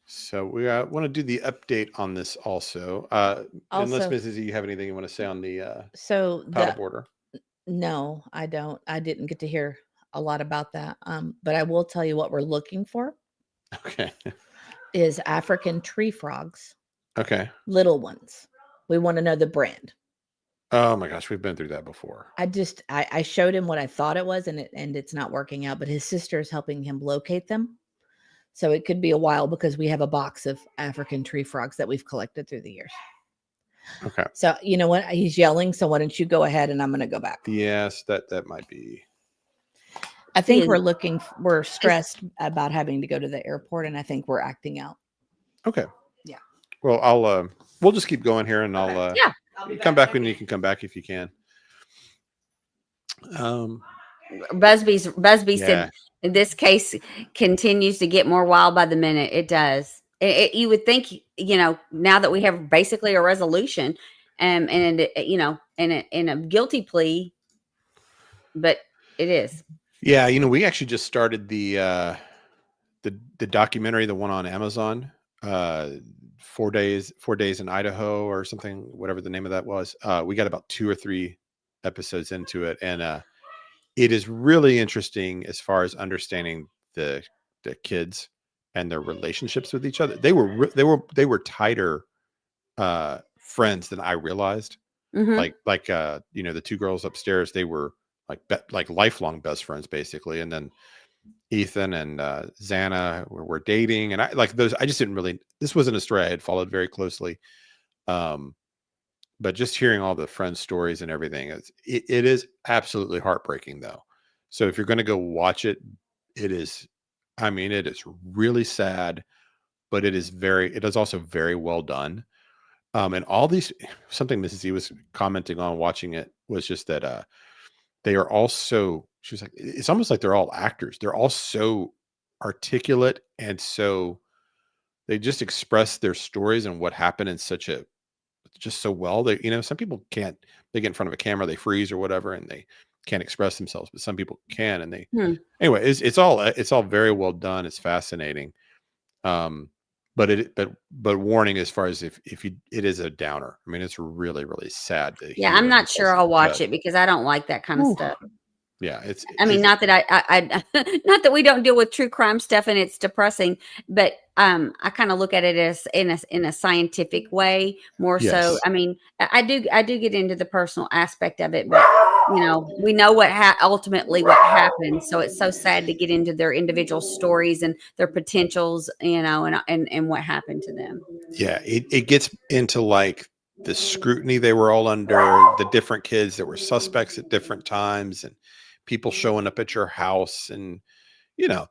So we want to do the update on this also. Unless Mrs. E, you have anything you want to say on the paddleboarder? No, I don't. I didn't get to hear a lot about that. But I will tell you what we're looking for. Okay. Is African tree frogs. Okay. Little ones. We want to know the brand. Oh my gosh, we've been through that before. I showed him what I thought it was, and it's not working out, but his sister is helping him locate them. So it could be a while because we have a box of African tree frogs that we've collected through the years. Okay. So you know what? He's yelling. So why don't you go ahead and I'm going to go back. Yes, that might be. I think we're stressed about having to go to the airport, and I think we're acting out. Okay. Yeah. Well, we'll just keep going here, and I'll come back when you can come back if you can. Busby said this case continues to get more wild by the minute. It does. You would think, now that we have basically a resolution, and a guilty plea, but it is. Yeah, we actually just started the documentary, the one on Amazon, 4 days in Idaho or something, whatever the name of that was. We got about 2 or 3 episodes into it, and it is really interesting as far as understanding the kids and their relationships with each other. They were tighter friends than I realized. Like the 2 girls upstairs, they were like lifelong best friends basically, and then Ethan and Xana were dating, and I just didn't really. This wasn't a story I had followed very closely. But just hearing all the friends' stories and everything, it is absolutely heartbreaking, though. So if you're going to go watch it, it is really sad, but it is also very well done. And all these, something Mrs. E was commenting on watching it was just that they are all so, she was like, it's almost like they're all actors. They're all so articulate, and so they just express their stories and what happened in just so well. They, some people can't, they get in front of a camera, they freeze or whatever, and they can't express themselves, but some people can. And they, anyway, it's all very well done. It's fascinating. But warning, as far as if it is a downer. I mean, it's really, really sad. I'm not sure I'll watch it because I don't like that kind of stuff. Yeah, I mean, not that I not that we don't deal with true crime stuff and it's depressing, but I kind of look at it as in a scientific way more so. Yes. I mean, I do get into the personal aspect of it, but we know ultimately what happened. So it's so sad to get into their individual stories and their potentials, and what happened to them. Yeah, it gets into like the scrutiny they were all under, the different kids that were suspects at different times, and people showing up at your house, and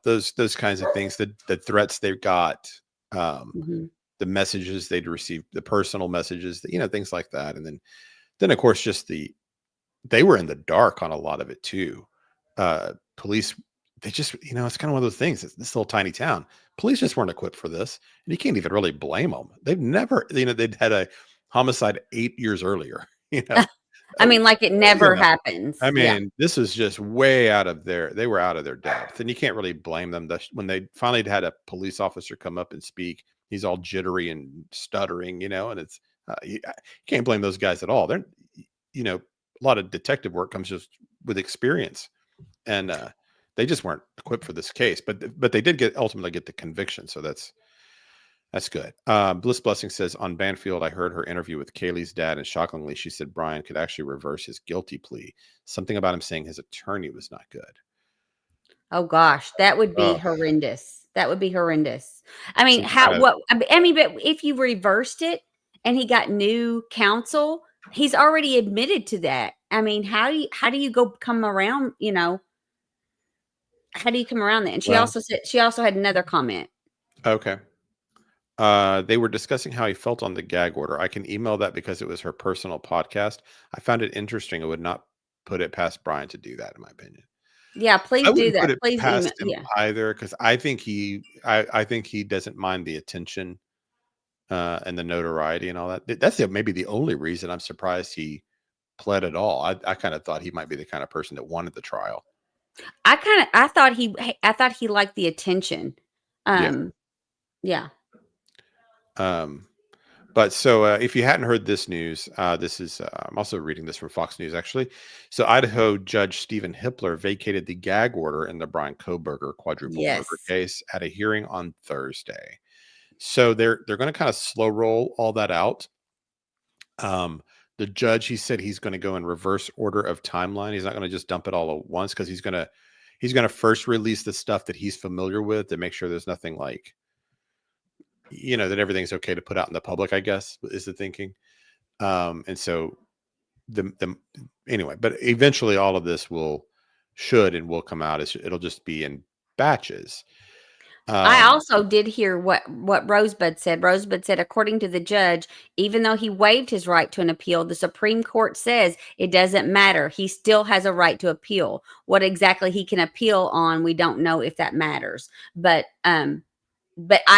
those kinds of things, the threats they got, Mm-hmm. the messages they'd received, the personal messages, things like that. And then of course, just they were in the dark on a lot of it too. Police, they just, it's kind of one of those things. It's this little tiny town. Police just weren't equipped for this, and you can't even really blame them. They've never, they'd had a homicide 8 years earlier. I mean, like it never happens. I mean, this is just way they were out of their depth, and you can't really blame them. When they finally had a police officer come up and speak, he's all jittery and stuttering, and it's, you can't blame those guys at all. They're, a lot of detective work comes just with experience, and they just weren't equipped for this case, but they did ultimately get the conviction. So that's good. Bliss Blessing says, on Banfield, I heard her interview with Kaylee's dad, and shockingly, she said Bryan could actually reverse his guilty plea. Something about him saying his attorney was not good. Oh gosh, that would be horrendous. That would be horrendous. I mean, but if you reversed it and he got new counsel, he's already admitted to that. I mean, how do you come around, how do you come around that? And she also had another comment. Okay. They were discussing how he felt on the gag order. I can email that because it was her personal podcast. I found it interesting. I would not put it past Bryan to do that, in my opinion. Yeah, please do that. Please email either, because I think he doesn't mind the attention and the notoriety and all that. That's maybe the only reason I'm surprised he pled at all. I kind of thought he might be the kind of person that wanted the trial. I thought he liked the attention. Yeah. But so if you hadn't heard this news, this is I'm also reading this from Fox News, actually. So Idaho Judge Stephen Hippler vacated the gag order in the Bryan Kohberger quadruple murder case at a hearing on Thursday. So they're going to kind of slow roll all that out. The judge, he said he's going to go in reverse order of timeline. He's not going to just dump it all at once, because he's going to first release the stuff that he's familiar with to make sure there's nothing like, that everything's okay to put out in the public, I guess, is the thinking. And so anyway, but eventually all of this will come out. It'll just be in batches. I also did hear what Rosebud said. Rosebud said, according to the judge, even though he waived his right to an appeal, the Supreme Court says it doesn't matter. He still has a right to appeal. What exactly he can appeal on, we don't know if that matters. But I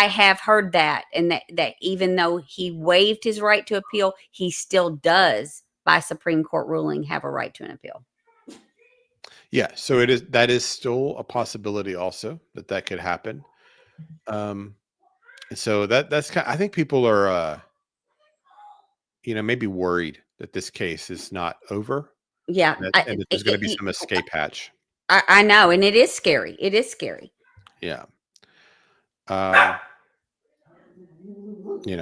have heard that, and that even though he waived his right to appeal, he still does, by Supreme Court ruling, have a right to an appeal. Yeah, so that is still a possibility also that could happen. So that's kind of, I think people are maybe worried that this case is not over. Yeah. And that there's going to be some escape hatch. I know, and it is scary. It is scary. Yeah.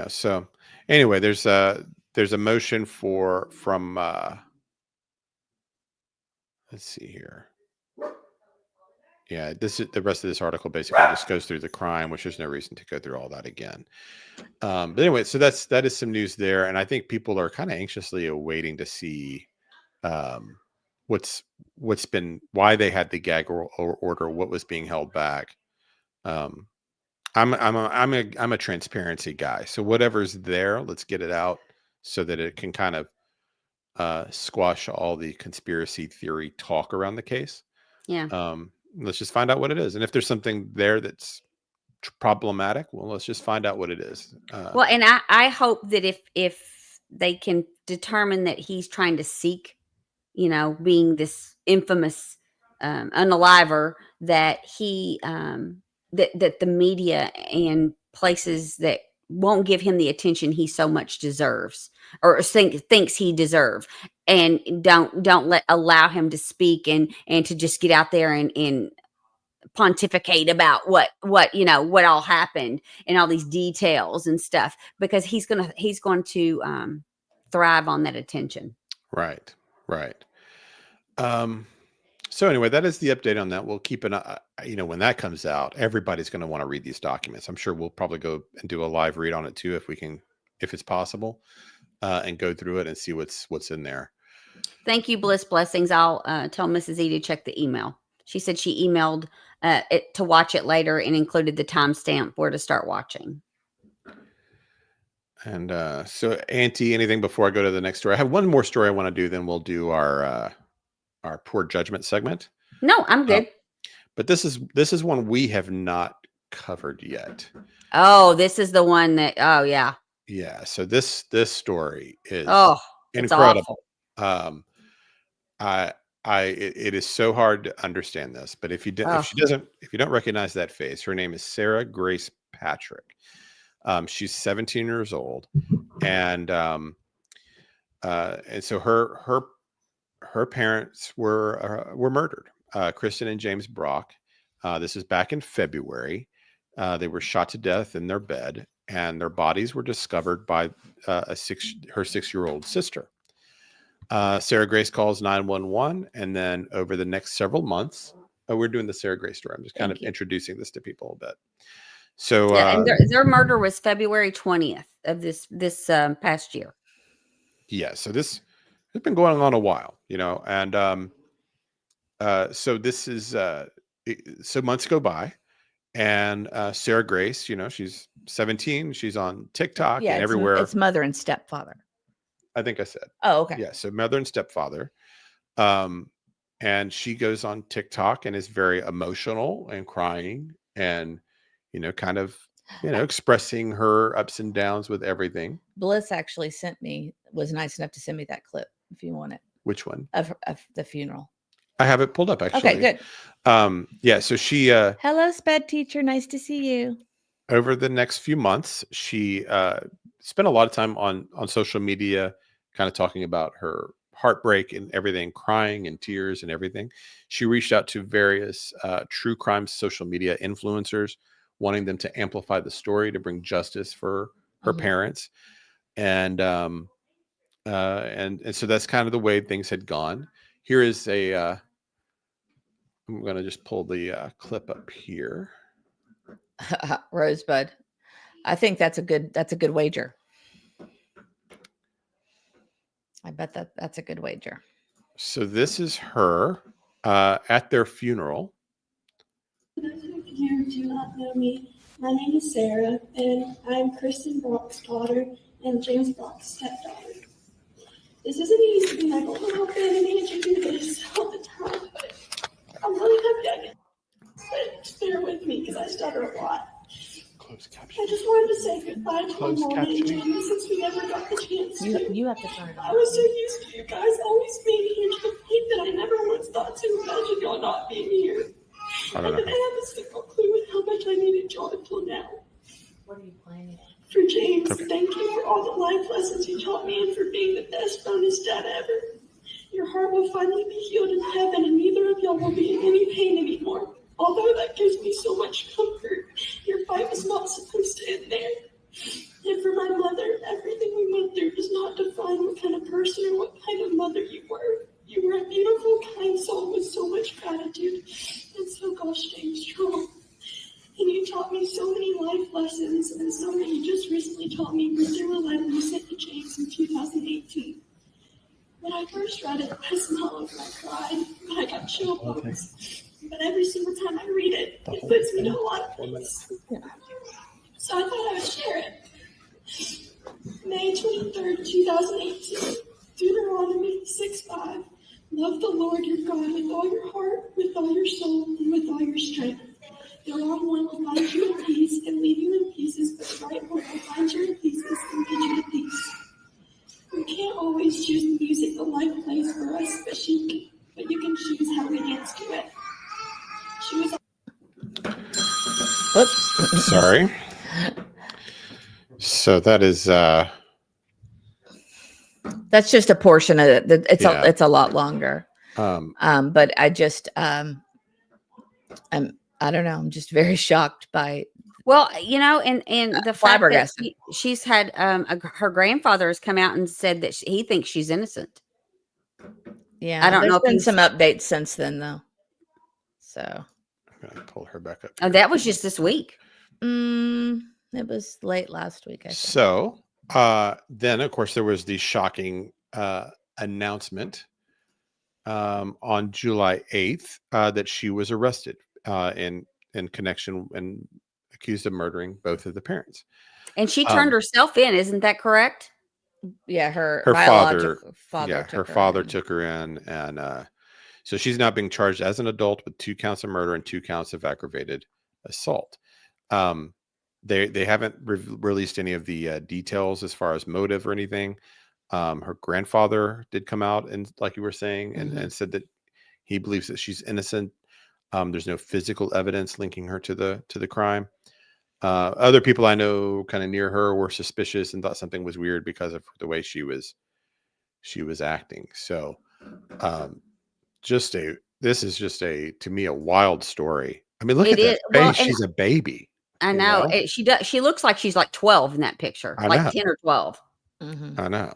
So anyway, there's a motion from let's see here. Yeah, this is the rest of this article basically just goes through the crime, which there's no reason to go through all that again. But anyway, so that is some news there, and I think people are kind of anxiously awaiting to see why they had the gag order, what was being held back. I'm a transparency guy, so whatever's there, let's get it out so that it can kind of squash all the conspiracy theory talk around the case. Yeah. Let's just find out what it is, and if there's something there that's problematic, well, let's just find out what it is. Well, and I hope that if they can determine that he's trying to seek, being this infamous unaliver, that he that the media and places that won't give him the attention he so much deserves, or thinks he deserves, and don't allow him to speak and to just get out there and pontificate about what all happened and all these details and stuff, because he's going to thrive on that attention. Right. So anyway, that is the update on that. We'll keep an eye, when that comes out, everybody's going to want to read these documents. I'm sure we'll probably go and do a live read on it too, if it's possible, and go through it and see what's in there. Thank you, Bliss Blessings. I'll tell Mrs. E to check the email. She said she emailed it to watch it later and included the timestamp where to start watching. And so, Auntie, anything before I go to the next story? I have one more story I want to do, then we'll do our poor judgment segment. No, I'm good. But this is one we have not covered yet. Oh, this is the one that. Oh, yeah. Yeah. So this story is incredible. It is so hard to understand this, but if you don't recognize that face, her name is Sarah Grace Patrick. She's 17 years old, and so her parents were murdered. Kristen and James Brock. This is back in February. They were shot to death in their bed, and their bodies were discovered by her 6-year-old sister. Sarah Grace calls 911, and then over the next several months, we're doing the Sarah Grace story. I'm just kind of introducing this to people a bit. So, and their murder was February 20th of this past year. Yeah. So this has been going on a while, and so this is so months go by, and Sarah Grace, she's 17, she's on TikTok and everywhere. It's mother and stepfather. I think I said. Oh, okay. Yeah. So mother and stepfather. And she goes on TikTok and is very emotional and crying and, kind of, expressing her ups and downs with everything. Bliss actually was nice enough to send me that clip if you want it. Which one? Of the funeral. I have it pulled up, actually. Okay, good. Yeah. So she, hello, sped teacher. Nice to see you. Over the next few months, she spent a lot of time on social media, kind of talking about her heartbreak and everything, crying and tears and everything. She reached out to various true crime social media influencers, wanting them to amplify the story to bring justice for her parents. And so that's kind of the way things had gone. Here is I'm going to just pull the clip up here. Rosebud. I think that's a good wager. I bet that's a good wager. So this is her at their funeral. For those of you who do not know me, my name is Sarah, and I'm Kristen Brock's daughter and James Brock's stepdaughter. This isn't easy, and I don't know how bad I to do this all the time, but I'm really happy I get it. Just bear with me because I stutter a lot. Closed caption. I just wanted to say goodbye to Mom and Jamie since we never got the chance to. You have to turn it on. I was so used to you guys always being here to the point that I never once thought to imagine y'all not being here. I didn't have a single clue with how much I needed y'all until now. What are you playing? For James, thank you for all the life lessons you taught me and for being the best bonus dad ever. Your heart will finally be healed in heaven and neither of y'all will be in any pain anymore. Although that gives me so much comfort, your fight was not supposed to end there. And for my mother, everything we went through does not define what kind of person or what kind of mother you were. You were a beautiful, kind soul with so much gratitude and so gosh dang strong. And you taught me so many life lessons, and some that you just recently taught me were through a letter you sent to James in 2018. When I first read it, I smiled and I cried, but I got chill bumps. But every single time I read it, it puts me to a lot of peace. So I thought I would share it. May 23rd, 2018. Deuteronomy 6:5. Love the Lord your God with all your heart, with all your soul, and with all your strength. The wrong one will find you in peace and leave you in pieces, but the right one will find you in pieces and lead you in peace. We can't always choose the music that life plays for us, but you can choose how we dance to it. Oops. Sorry. So that is that's just a portion of it. Yeah. It's a lot longer. But I just I don't know. I'm just very shocked by. Well, you know, and the fact that Flabbergasted. she's had her grandfather has come out and said that he thinks she's innocent. Yeah, I don't know there's if been you've- some updates since then, though. So I'm gonna pull her back up. Oh, that was just this week. it was late last week, I think. So then, of course, there was the shocking announcement on July 8th that she was arrested in connection and accused of murdering both of the parents. And she turned herself in, isn't that correct? Yeah, her father father took her in, and so she's now being charged as an adult with 2 counts of murder and 2 counts of aggravated assault. They haven't released any of the details as far as motive or anything. Her grandfather did come out and, like you were saying, and said that he believes that she's innocent. There's no physical evidence linking her to the crime. Other people I know kind of near her were suspicious and thought something was weird because of the way she was acting. So this is just to me, a wild story. I mean, look at that face. Well, she's a baby. I know. She looks like she's like 12 in that picture, like 10 or 12. I know.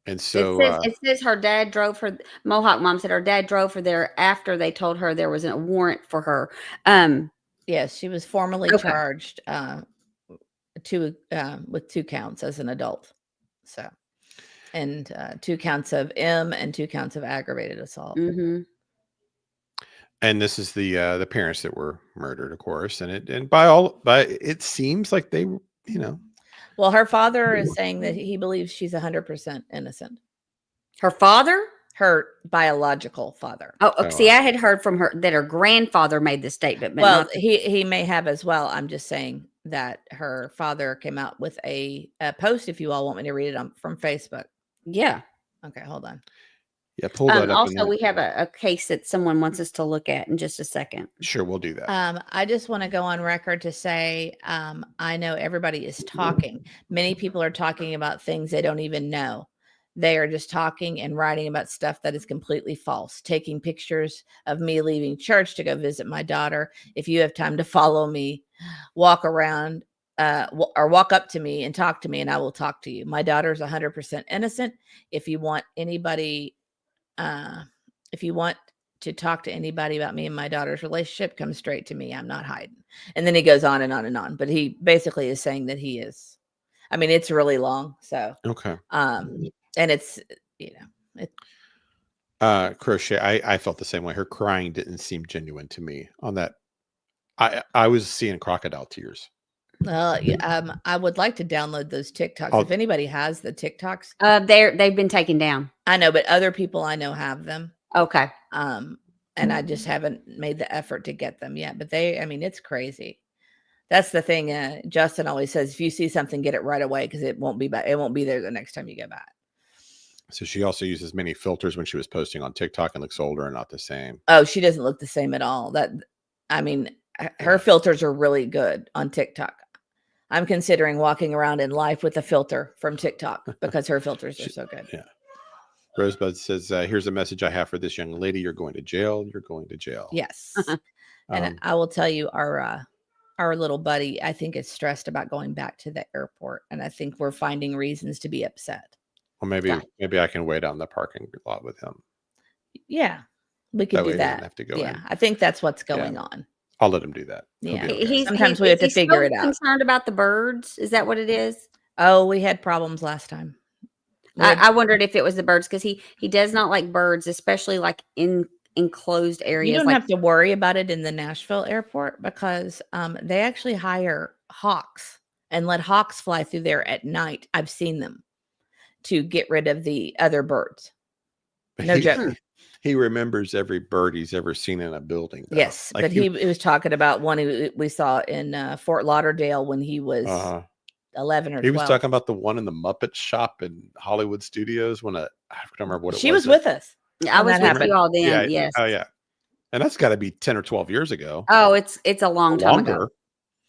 And so it says her dad drove her. Mohawk mom said her dad drove her there after they told her there was a warrant for her. Yes, she was formally charged with 2 counts as an adult. So, and 2 counts of M and 2 counts of aggravated assault. Mm-hmm. And this is the parents that were murdered, of course. And it seems like they, Well, her father is saying that he believes she's 100% innocent. Her father? Her biological father. Oh, see, I had heard from her that her grandfather made the statement. But well, he may have as well. I'm just saying that her father came out with a post, if you all want me to read it from Facebook. Yeah. Okay, hold on. Yeah, pull that up. Also, we have a case that someone wants us to look at in just a second. Sure, we'll do that. I just want to go on record to say I know everybody is talking. Many people are talking about things they don't even know. They are just talking and writing about stuff that is completely false, taking pictures of me leaving church to go visit my daughter. If you have time to follow me, walk around or walk up to me and talk to me, and I will talk to you. My daughter is 100% innocent. If you want anybody... if you want to talk to anybody about me and my daughter's relationship, come straight to me. I'm not hiding. And then he goes on and on and on. But he basically is saying that he is. I mean, it's really long. So okay. And it's Crochet. I felt the same way. Her crying didn't seem genuine to me on that. I was seeing crocodile tears. I would like to download those TikToks. If anybody has the TikToks, they've been taken down. I know, but other people I know have them. Okay. And I just haven't made the effort to get them yet. But it's crazy. That's the thing. Justin always says, if you see something, get it right away because it won't be back. It won't be there the next time you get back. So she also uses many filters when she was posting on TikTok and looks older and not the same. Oh, she doesn't look the same at all. Her filters are really good on TikTok. I'm considering walking around in life with a filter from TikTok because her filters are so good. Yeah. Rosebud says, here's a message I have for this young lady. You're going to jail. You're going to jail. Yes. And I will tell you, our little buddy, I think, is stressed about going back to the airport. And I think we're finding reasons to be upset. Well, maybe I can wait out in the parking lot with him. Yeah, we could do that. Have to go in. In. I think that's what's going on. I'll let him do that. Yeah. Okay. Sometimes we have to figure it out. Concerned about the birds? Is that what it is? Oh, we had problems last time. I wondered if it was the birds because he does not like birds, especially like in enclosed areas. You don't have to worry about it in the Nashville airport because they actually hire hawks and let hawks fly through there at night. I've seen them to get rid of the other birds. No joke. He remembers every bird he's ever seen in a building. Though. Yes, but he was talking about one we saw in Fort Lauderdale when he was 11 or 12. He was talking about the one in the Muppet shop in Hollywood Studios when I don't remember what it was. She was with us. I was with you all then. Yeah, yes. Oh yeah. And that's got to be 10 or 12 years ago. Oh, it's a long time ago.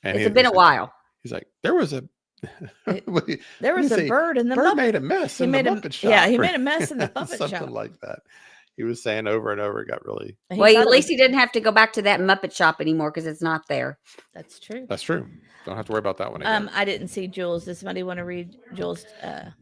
And It's been a while. He's like, there was a bird in the bird made a mess in the Muppet Shop. Yeah, he made a mess in the Muppet Shop. Something like that. He was saying over and over. It got really. Well, at least he didn't have to go back to that Muppet Shop anymore because it's not there. That's true. That's true. Don't have to worry about that one again. I didn't see Jules. Does somebody want to read Jules?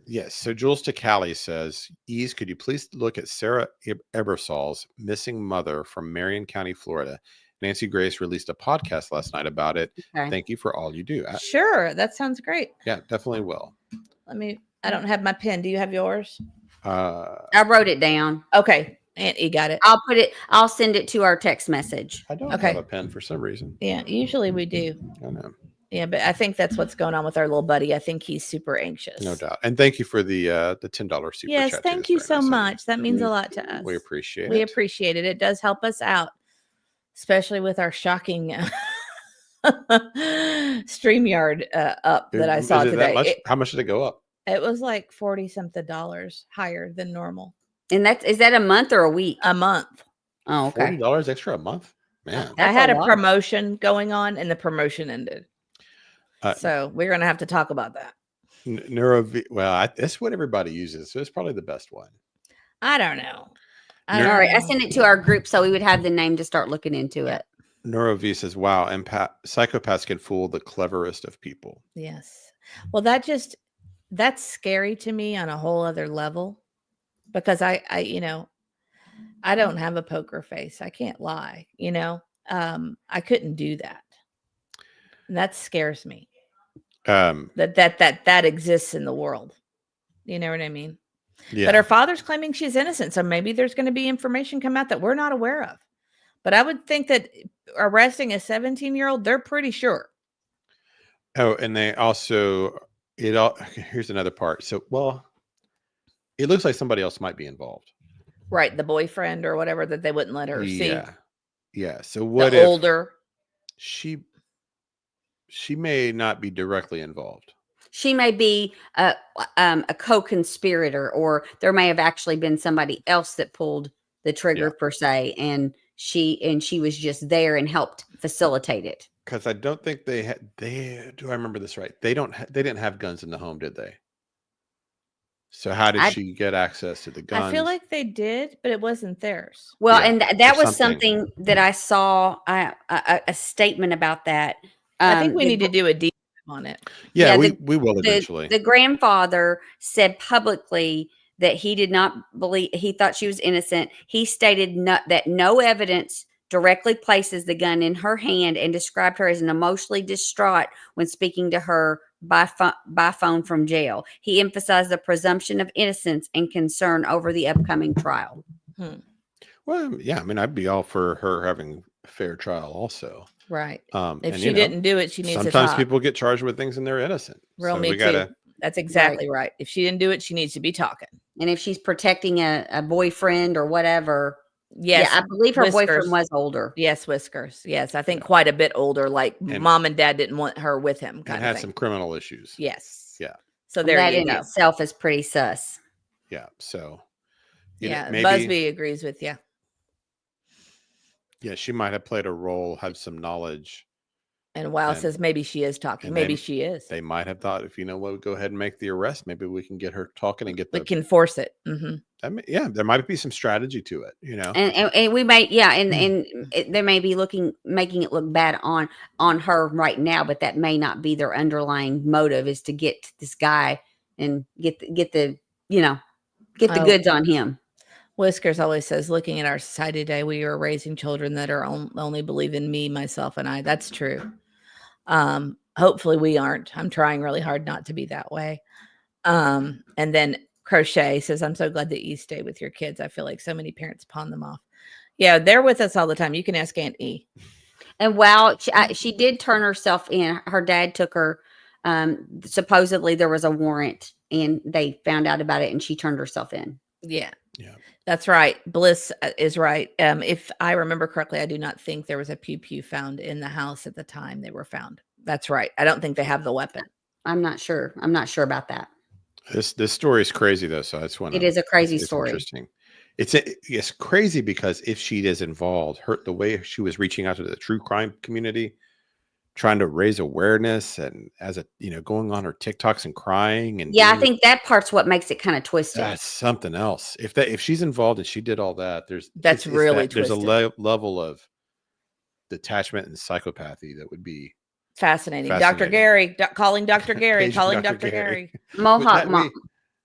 Yes. So Jules Tacali says, Ease, could you please look at Sarah Ebersol's missing mother from Marion County, Florida? Nancy Grace released a podcast last night about it. Okay. Thank you for all you do. Sure. That sounds great. Yeah, definitely will. I don't have my pen. Do you have yours? I wrote it down. Okay. And you got it. I'll send it to our text message. I don't have a pen for some reason. Yeah, usually we do. I know. Yeah, but I think that's what's going on with our little buddy. I think he's super anxious. No doubt. And thank you for the $10 super yes, chat. thank you so much. That means a lot to us. We appreciate it. We appreciate it. It does help us out, especially with our shocking StreamYard up that I saw today. How much did it go up? It was like $40-something higher than normal. And is that a month or a week? A month. Oh, okay. $40 extra a month? Man. I had a promotion going on and the promotion ended. So we're going to have to talk about that. That's what everybody uses. So it's probably the best one. I don't know. All right. I sent it to our group so we would have the name to start looking into it. NeuroV says, wow, psychopaths can fool the cleverest of people. Yes. Well, that's scary to me on a whole other level because I don't have a poker face. I can't lie, I couldn't do that. And that scares me. That exists in the world. You know what I mean? Yeah. But her father's claiming she's innocent. So maybe there's going to be information come out that we're not aware of. But I would think that arresting a 17-year-old, they're pretty sure. Oh, and they also, here's another part. So, it looks like somebody else might be involved. Right. The boyfriend or whatever that they wouldn't let her see. Yeah. So what if older? She may not be directly involved. She may be a co-conspirator, or there may have actually been somebody else that pulled the trigger per se, and she was just there and helped facilitate it. Because I don't think do I remember this right? They didn't have guns in the home, did they? So how did she get access to the guns? I feel like they did, but it wasn't theirs. Well, and that was something that I saw a statement about that. I think we need to do a deep dive on it. Yeah, we will eventually. The grandfather said publicly that he did not believe, he thought she was innocent. He stated that no evidence directly places the gun in her hand and described her as an emotionally distraught when speaking to her by phone from jail. He emphasized the presumption of innocence and concern over the upcoming trial. Well, yeah, I mean, I'd be all for her having a fair trial also. Right. If she didn't do it, she needs to talk. Sometimes people get charged with things and they're innocent. Real, me too. That's exactly right. If she didn't do it, she needs to be talking. And if she's protecting a boyfriend or whatever. Yes. Yeah, I believe her boyfriend was older. Yes, Whiskers. Yes, I think quite a bit older. Like mom and dad didn't want her with him. And had some criminal issues. Yes. Yeah. So there that you in go. itself is pretty sus. Yeah. So. Maybe, Busby agrees with you. Yeah, she might have played a role, had some knowledge. And Wow says maybe she is talking. Maybe she is. They might have thought, if we go ahead and make the arrest, maybe we can get her talking and we can force it. Mm-hmm. There might be some strategy to it, And we may, and they may be making it look bad on her right now, but that may not be their underlying motive, is to get this guy and get the goods on him. Whiskers always says, looking at our society today, we are raising children that are only believe in me, myself, and I. That's true. Hopefully we aren't. I'm trying really hard not to be that way. And then Crochet says, I'm so glad that you stay with your kids. I feel like so many parents pawn them off. Yeah, they're with us all the time. You can ask Aunt E. And while she did turn herself in, her dad took her. Supposedly there was a warrant and they found out about it and she turned herself in. Yeah. That's right. Bliss is right. If I remember correctly, I do not think there was a pew found in the house at the time they were found. That's right. I don't think they have the weapon. I'm not sure. I'm not sure about that. This story is crazy though. So that's one. It is a crazy story. Interesting. It's crazy because if she is involved, the way she was reaching out to the true crime community, trying to raise awareness and as going on her TikToks and crying and Yeah, I think that part's what makes it kind of twisted. that's something else. If she's involved and she did all that, there's twisted. a level of detachment and psychopathy that would be fascinating. Dr. Gary, calling Dr. Gary, calling Dr. Gary. Mohawk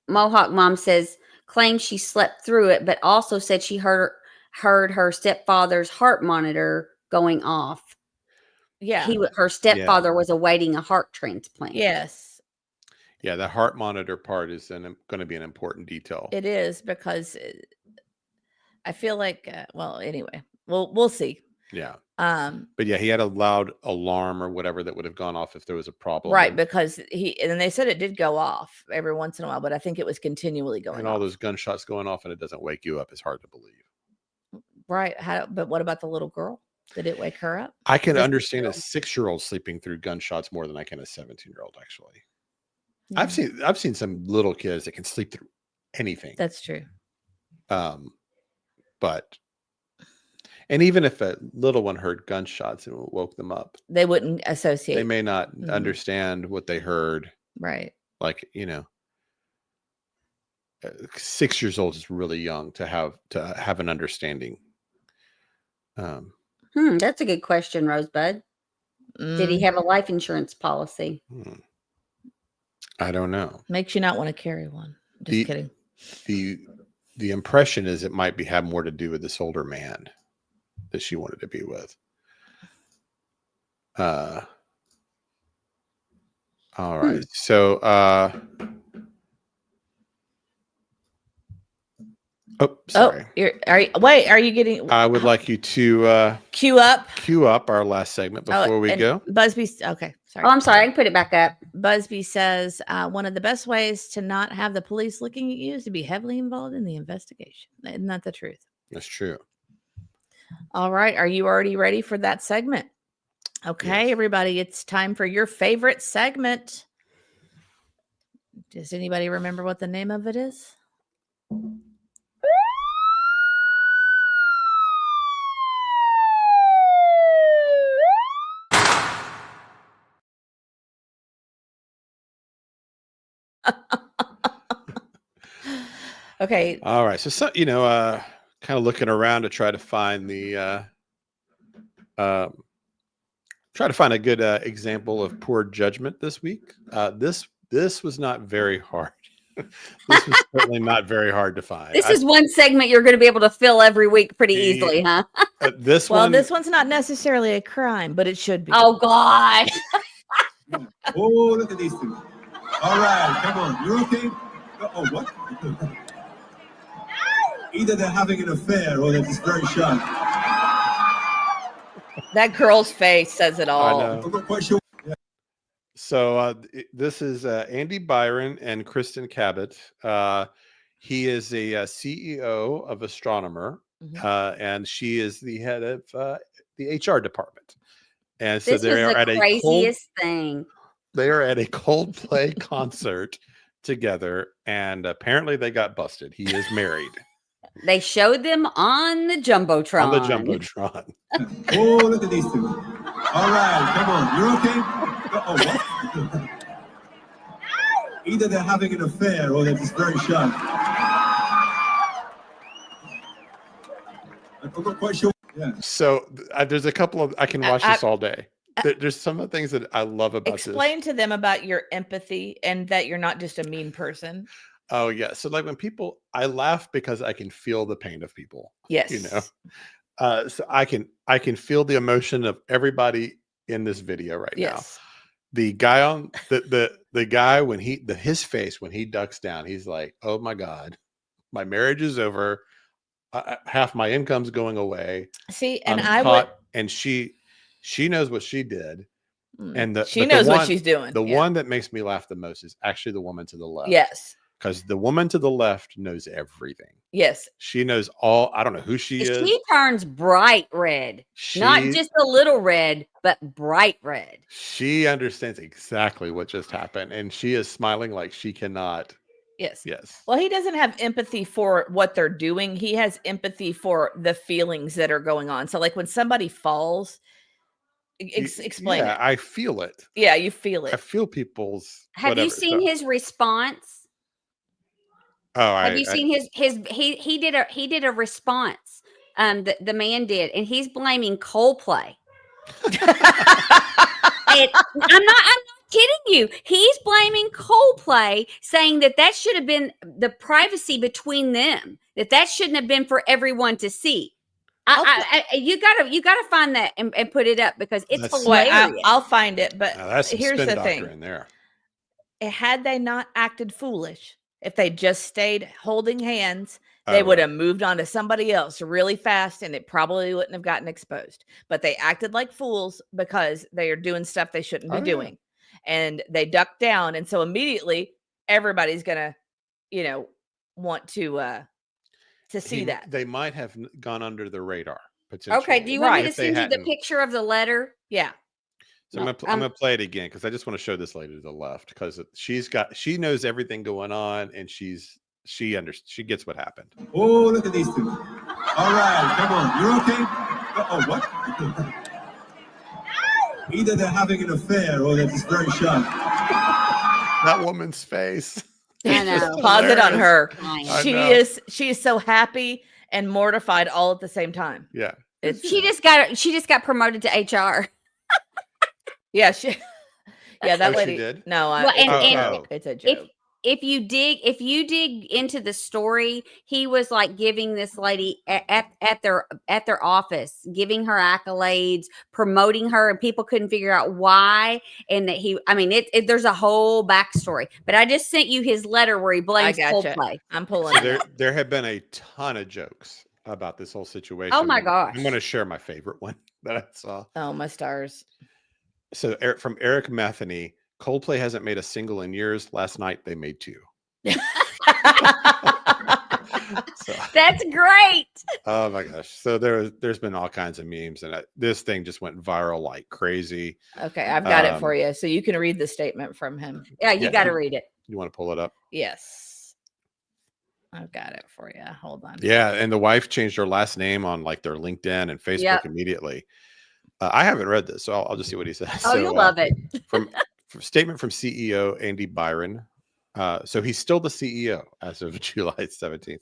mom says claims she slept through it, but also said she heard her stepfather's heart monitor going off. Yeah, her stepfather was awaiting a heart transplant. Yes. Yeah, the heart monitor part is going to be an important detail. It is, because I feel like, well, anyway, we'll see. Yeah. But yeah, he had a loud alarm or whatever that would have gone off if there was a problem. Right, because and they said it did go off every once in a while, but I think it was continually going off. And all those gunshots going off and it doesn't wake you up is hard to believe. Right. But what about the little girl? Did it wake her up? I can understand a 6-year-old sleeping through gunshots more than I can a 17-year-old, actually. Yeah. I've seen some little kids that can sleep through anything. That's true. But and even if a little one heard gunshots and woke them up, they wouldn't associate. They may not understand what they heard. Right. Like, 6 years old is really young to have an understanding. That's a good question, Rosebud. Did he have a life insurance policy? I don't know. Makes you not want to carry one. Just kidding. The impression is it might have more to do with this older man that she wanted to be with. All right. So sorry. Are you getting I would like you to cue up our last segment before we go. Busby, okay. Sorry. Oh, I'm sorry. I can put it back up. Busby says one of the best ways to not have the police looking at you is to be heavily involved in the investigation. Isn't that the truth? That's true. All right. Are you already ready for that segment? Okay, yes. Everybody, it's time for your favorite segment. Does anybody remember what the name of it is? Okay. All right. So kind of looking around to try to find a good example of poor judgment this week. This was not very hard. This was certainly not very hard to find. This is one segment you're going to be able to fill every week pretty easily, huh? This one's not necessarily a crime, but it should be. Oh God. Oh, look at these two. All right, come on. You okay? Oh, what? Either they're having an affair or they're just very shy. That girl's face says it all. I know. Yeah. So this is Andy Byron and Kristen Cabot. He is a CEO of Astronomer, and she is the head of the HR department. And so they are at a craziest thing. They are at a Coldplay concert together, and apparently they got busted. He is married. They showed them on the Jumbotron. Oh, look at these two. All right, come on. You're okay? Oh, what? Either they're having an affair or they're just very shy. I'm not quite sure. Yeah. So there's a couple of, I can watch this all day. There's some of the things that I love about this. Explain to them about your empathy and that you're not just a mean person. Oh yeah. So like when I laugh because I can feel the pain of people. Yes. So I can feel the emotion of everybody in this video right now. The guy on the guy when his face when he ducks down, he's like, oh my God, my marriage is over. Half my income's going away. See, and and she knows what she did. And she knows what she's doing. The one that makes me laugh the most is actually the woman to the left. Yes. Because the woman to the left knows everything. Yes. She knows all. I don't know who she is. She turns bright red. Not just a little red, but bright red. She understands exactly what just happened. And she is smiling like she cannot. Yes. Yes. Well, he doesn't have empathy for what they're doing. He has empathy for the feelings that are going on. So like when somebody falls, explain Yeah, it. I feel it. Yeah, you feel I it. feel people's. Have you whatever, seen so- his response? Oh, Have you seen his he did a response. The man did, and he's blaming Coldplay. And I'm not kidding you. He's blaming Coldplay, saying that should have been the privacy between them. That shouldn't have been for everyone to see. You gotta find that and put it up because it's hilarious. I'll find it. But that's some here's spin the thing: in there. Had they not acted foolish, if they just stayed holding hands, they would have moved on to somebody else really fast, and it probably wouldn't have gotten exposed. But they acted like fools because they are doing stuff they shouldn't be doing, and they ducked down, and so immediately everybody's gonna, want to see that. They might have gone under the radar potentially. Okay, do you want me to send you the picture of the letter? Yeah. So I'm gonna play it again because I just want to show this lady to the left because she knows everything going on and she gets what happened. Oh, look at these two. All right, come on. You're okay? Oh, what? Either they're having an affair or they're just very shy. That woman's face. I know. Pause it on her. She is so happy and mortified all at the same time. Yeah. She just got promoted to HR. Yeah, that lady she did? No, it's a joke. If you dig into the story, he was like giving this lady at their office, giving her accolades, promoting her, and people couldn't figure out why. And that there's a whole backstory. But I just sent you his letter where he blames Coldplay. I'm pulling. So there have been a ton of jokes about this whole situation. Oh my gosh! I'm going to share my favorite one that I saw. Oh my stars! So from Eric Metheny. Coldplay hasn't made a single in years. Last night they made 2. That's great. Oh my gosh! So there's been all kinds of memes, and this thing just went viral like crazy. Okay, I've got it for you, so you can read the statement from him. Yeah, you got to read it. You want to pull it up? Yes, I've got it for you. Hold on. Yeah, and the wife changed her last name on like their LinkedIn and Facebook immediately. I haven't read this, so I'll just see what he says. Oh, you'll love it. Statement from CEO Andy Byron. So he's still the CEO as of July 17th.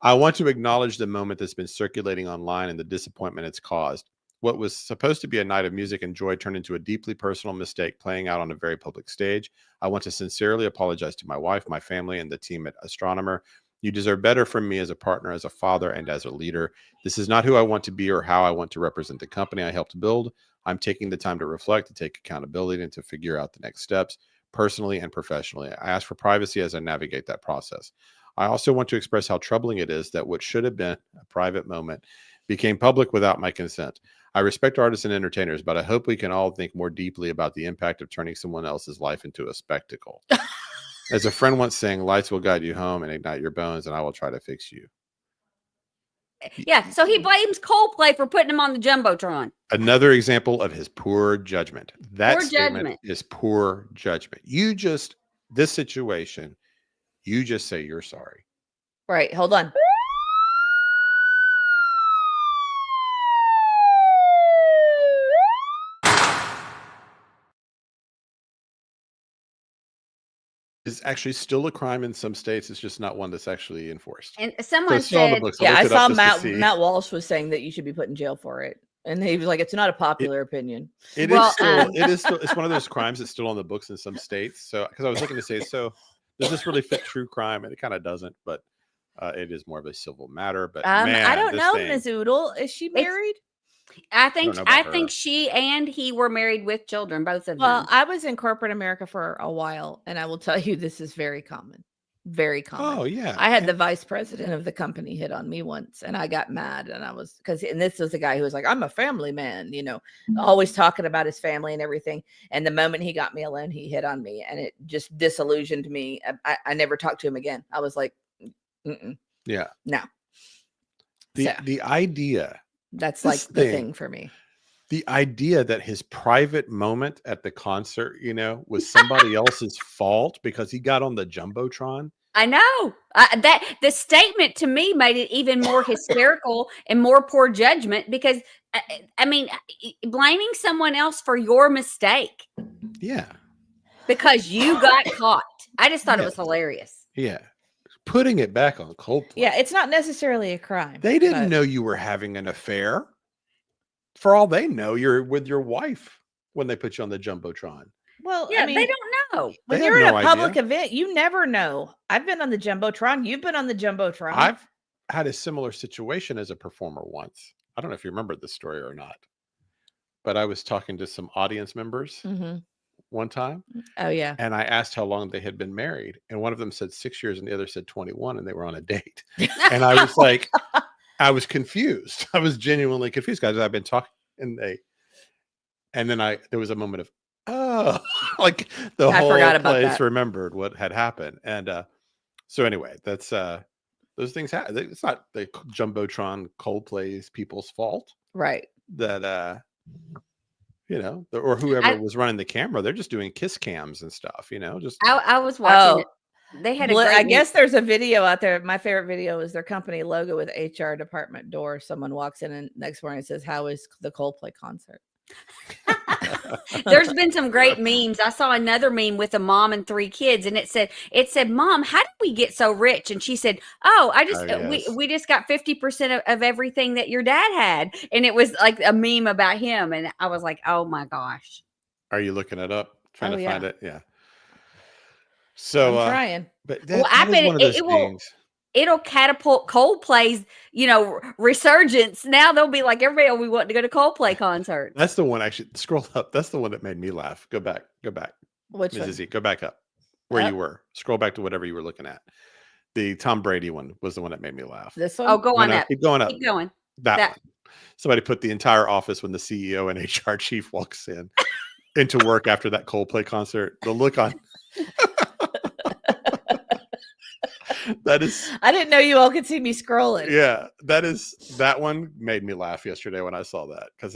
I want to acknowledge the moment that's been circulating online and the disappointment it's caused. What was supposed to be a night of music and joy turned into a deeply personal mistake playing out on a very public stage. I want to sincerely apologize to my wife, my family, and the team at Astronomer. You deserve better from me as a partner, as a father, and as a leader. This is not who I want to be or how I want to represent the company I helped build. I'm taking the time to reflect, to take accountability, and to figure out the next steps personally and professionally. I ask for privacy as I navigate that process. I also want to express how troubling it is that what should have been a private moment became public without my consent. I respect artists and entertainers, but I hope we can all think more deeply about the impact of turning someone else's life into a spectacle. As a friend once saying, lights will guide you home and ignite your bones, and I will try to fix you. Yeah, so he blames Coldplay for putting him on the Jumbotron. Another example of his poor judgment. That poor statement judgment. is poor judgment. This situation, you just say you're sorry. Right, hold on. Is actually still a crime in some states. It's just not one that's actually enforced. And someone said, I saw Matt Walsh was saying that you should be put in jail for it. And he was like, it's not a popular opinion. It is still, it's one of those crimes that's still on the books in some states. So, because I was looking to say, so does this really fit true crime? And it kind of doesn't, but it is more of a civil matter. But man, I don't know, Ms. Oodle. Is she married? I think she and he were married with children, both of them. Well, I was in corporate America for a while, and I will tell you this is very common. Very common. Oh, yeah. I had the vice president of the company hit on me once, and I got mad, and and this was a guy who was like, I'm a family man, always talking about his family and everything. And the moment he got me alone, he hit on me, and it just disillusioned me. I never talked to him again. I was like, yeah, no. The idea. That's like the thing for me. The idea that his private moment at the concert, was somebody else's fault because he got on the Jumbotron. I know that the statement to me made it even more hysterical and more poor judgment because, I mean, blaming someone else for your mistake. Yeah. Because you got caught. I just thought it was hilarious. Yeah. Putting it back on Coldplay. Yeah, it's not necessarily a crime. They didn't know you were having an affair. For all they know, you're with your wife when they put you on the Jumbotron. Well, yeah, I mean, they don't know. When you're in a public event, you never know. I've been on the Jumbotron. You've been on the Jumbotron. I've had a similar situation as a performer once. I don't know if you remember this story or not, but I was talking to some audience members one time. Oh, yeah. And I asked how long they had been married. And one of them said 6 years and the other said 21, and they were on a date. And I was like, I was confused. I was genuinely confused, guys. I've been talking and then there was a moment of, oh, like the whole place remembered what had happened. And so anyway, that's those things happen. It's not the Jumbotron Coldplay's people's fault. Right. That you know, or whoever was running the camera, they're just doing kiss cams and stuff, you know, just I was watching it. They had I guess there's a video out there. My favorite video is their company logo with HR department door. Someone walks in and next morning it says, "How is the Coldplay concert?" There's been some great memes. I saw another meme with a mom and 3 kids, and it said, "Mom, how did we get so rich?" And she said, "Oh, we just got 50% of everything that your dad had." And it was like a meme about him, and I was like, "Oh my gosh!" Are you looking it up? Trying to find it? Yeah. So I'm trying, but I bet it'll catapult Coldplay's, resurgence. Now they'll be like, everybody will be wanting to go to Coldplay concerts. That's the one. Actually, scroll up. That's the one that made me laugh. Go back. Which Mrs. one? Z, go back up where you were. Scroll back to whatever you were looking at. The Tom Brady one was the one that made me laugh. This one? Oh, go on up. Keep going up. Keep going. That one. Somebody put the entire office when the CEO and HR chief walks in into work after that Coldplay concert. The look on. That is. I didn't know you all could see me scrolling. Yeah, that one made me laugh yesterday when I saw that, because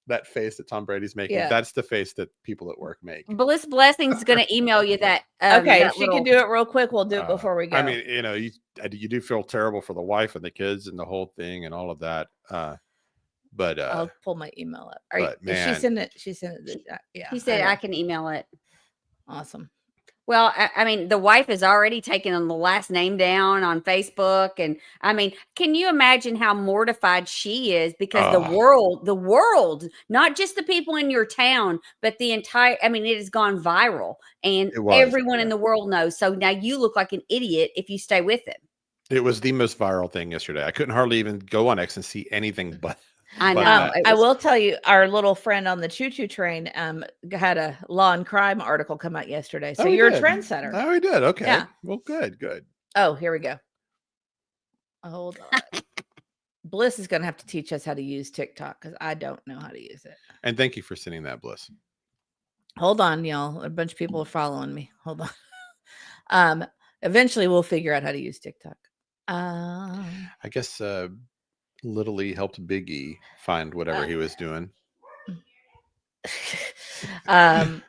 that face that Tom Brady's making. Yeah. That's the face that people at work make. Bliss Blessing's going to email you that. Okay, if she can do it real quick, we'll do it before we go. I mean, you do feel terrible for the wife and the kids and the whole thing and all of that. But I'll pull my email up. Man, she sent it. Yeah, he said I can email it. Awesome. Well, I mean, the wife has already taken the last name down on Facebook. And I mean, can you imagine how mortified she is? Because the world, not just the people in your town, but the entire, it has gone viral and everyone in the world knows. So now you look like an idiot if you stay with it. It was the most viral thing yesterday. I couldn't hardly even go on X and see anything but. I know. I will tell you, our little friend on the choo-choo train had a law and crime article come out yesterday. So you're a trendsetter. Oh, he did. Okay. Yeah. Well, good. Oh, here we go. Hold on. Bliss is going to have to teach us how to use TikTok because I don't know how to use it. And thank you for sending that, Bliss. Hold on, y'all. A bunch of people are following me. Hold on. Eventually, we'll figure out how to use TikTok. I guess Little E helped Big E find whatever he was doing. I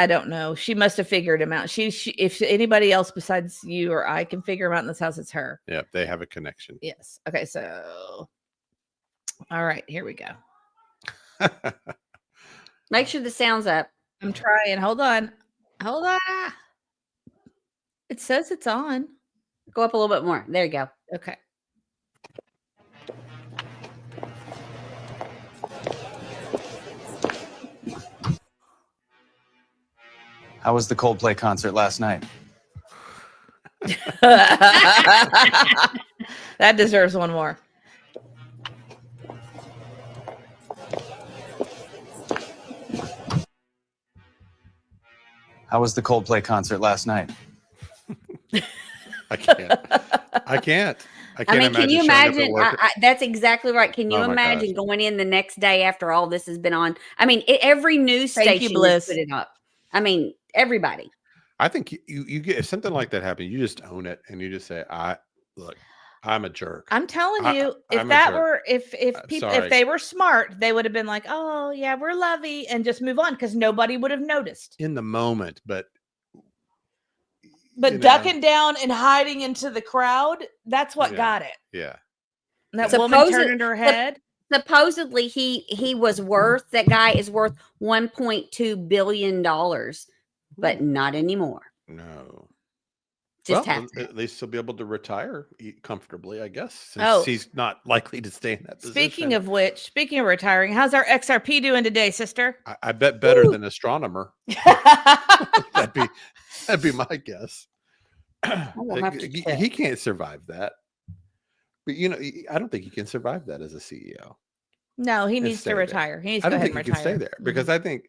don't know. She must have figured him out. She if anybody else besides you or I can figure him out in this house, it's her. Yeah, they have a connection. Yes. Okay, so all right, here we go. Make sure the sound's up. I'm trying. Hold on. It says it's on. Go up a little bit more. There you go. Okay. How was the Coldplay concert last night? That deserves one more. How was the Coldplay concert last night? I can't. Can you imagine? That's exactly right. Can you imagine going in the next day after all this has been on? Every news station put it up. Everybody. I think you get, if something like that happens, you just own it and you just say, I'm a jerk. I'm telling you, if they were smart, they would have been like, oh yeah, we're lovey, and just move on because nobody would have noticed in the moment. But But ducking down and hiding into the crowd, that's what got it. Yeah. And that woman turned her head. Supposedly he was worth, that guy is worth $1.2 billion, but not anymore. No. Just well, at least he'll be able to retire comfortably, I guess, since Oh. he's not likely to stay in that position. Speaking of retiring, how's our XRP doing today, sister? I bet better than astronomer. that'd be my guess. He can't survive that. But I don't think he can survive that as a CEO. No, he needs to retire. He needs to I go don't ahead think and he retire. can stay there because I think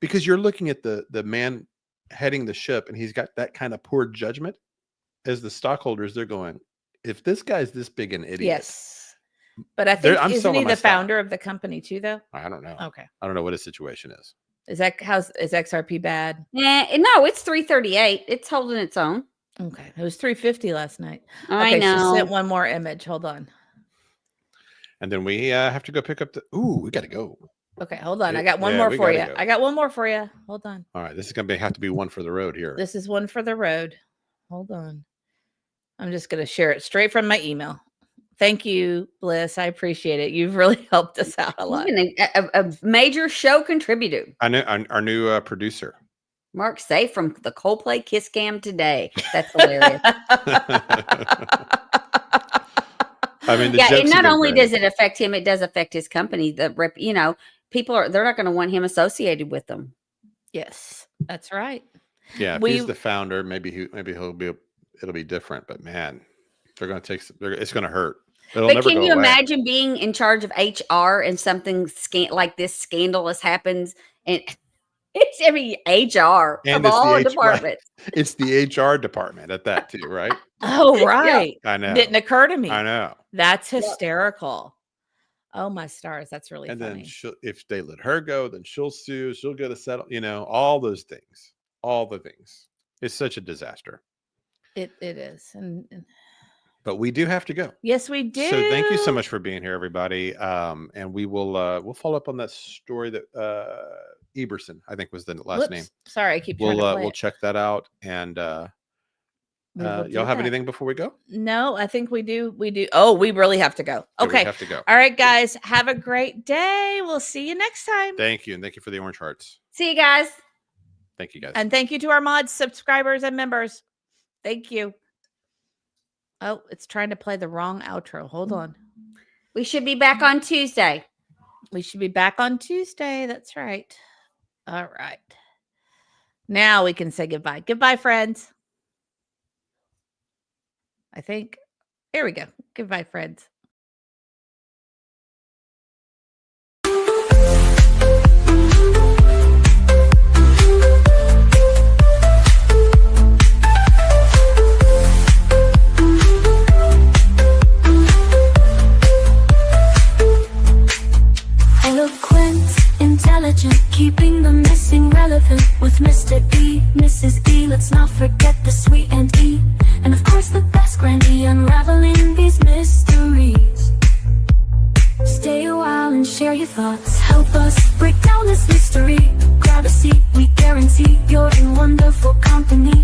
you're looking at the man heading the ship and he's got that kind of poor judgment. As the stockholders, they're going, if this guy's this big an idiot. Yes. But I think isn't he the founder of the company too, though? I don't know. Okay. I don't know what his situation is. Is XRP bad? No, it's 338. It's holding its own. Okay. It was 350 last night. I know. She sent one more image. Hold on. And then we have to go pick up we got to go. Okay, hold on. I got one more for you. I got one more for you. Hold on. All right. This is going to have to be one for the road here. This is one for the road. Hold on. I'm just going to share it straight from my email. Thank you, Bliss. I appreciate it. You've really helped us out a lot. Even a major show contributor. Our new producer. Mark Safe from the Coldplay Kiss Cam today. That's hilarious. I mean, and not only does it affect him, it does affect his company. People they're not going to want him associated with them. Yes, that's right. Yeah, if he's the founder, maybe it'll be different. But man, they're going to it's going to hurt. But can you imagine being in charge of HR and something like this scandalous happens? And it's HR and of all departments. Right. It's the HR department at that too, right? Oh, right. Yeah. I know. Didn't occur to me. I know. That's hysterical. Yeah. Oh, my stars. That's really funny. Then if they let her go, then she'll sue. She'll get a settle. All those things. All the things. It's such a disaster. It is. But we do have to go. Yes, we do. So thank you so much for being here, everybody. And we will we'll follow up on that story that Eberson, I think was the last name. Sorry, I keep trying to play we'll check that out. And y'all have anything before we go? No, I think we do. We do. Oh, we really have to go. Okay. Yeah, we have to go. All right, guys. Have a great day. We'll see you next time. Thank you. And thank you for the orange hearts. See you guys. Thank you, guys. And thank you to our mods, subscribers, and members. Thank you. Oh, it's trying to play the wrong outro. Hold on. We should be back on Tuesday. That's right. All right. Now we can say goodbye. Goodbye, friends. I think. Here we go. Goodbye, friends. Intelligent, keeping the missing relevant with Mr. E, Mrs. E. Let's not forget the sweet and E, and of course the best Grandy, unraveling these mysteries. Stay a while and share your thoughts. Help us break down this mystery. Grab a seat, we guarantee you're in wonderful company.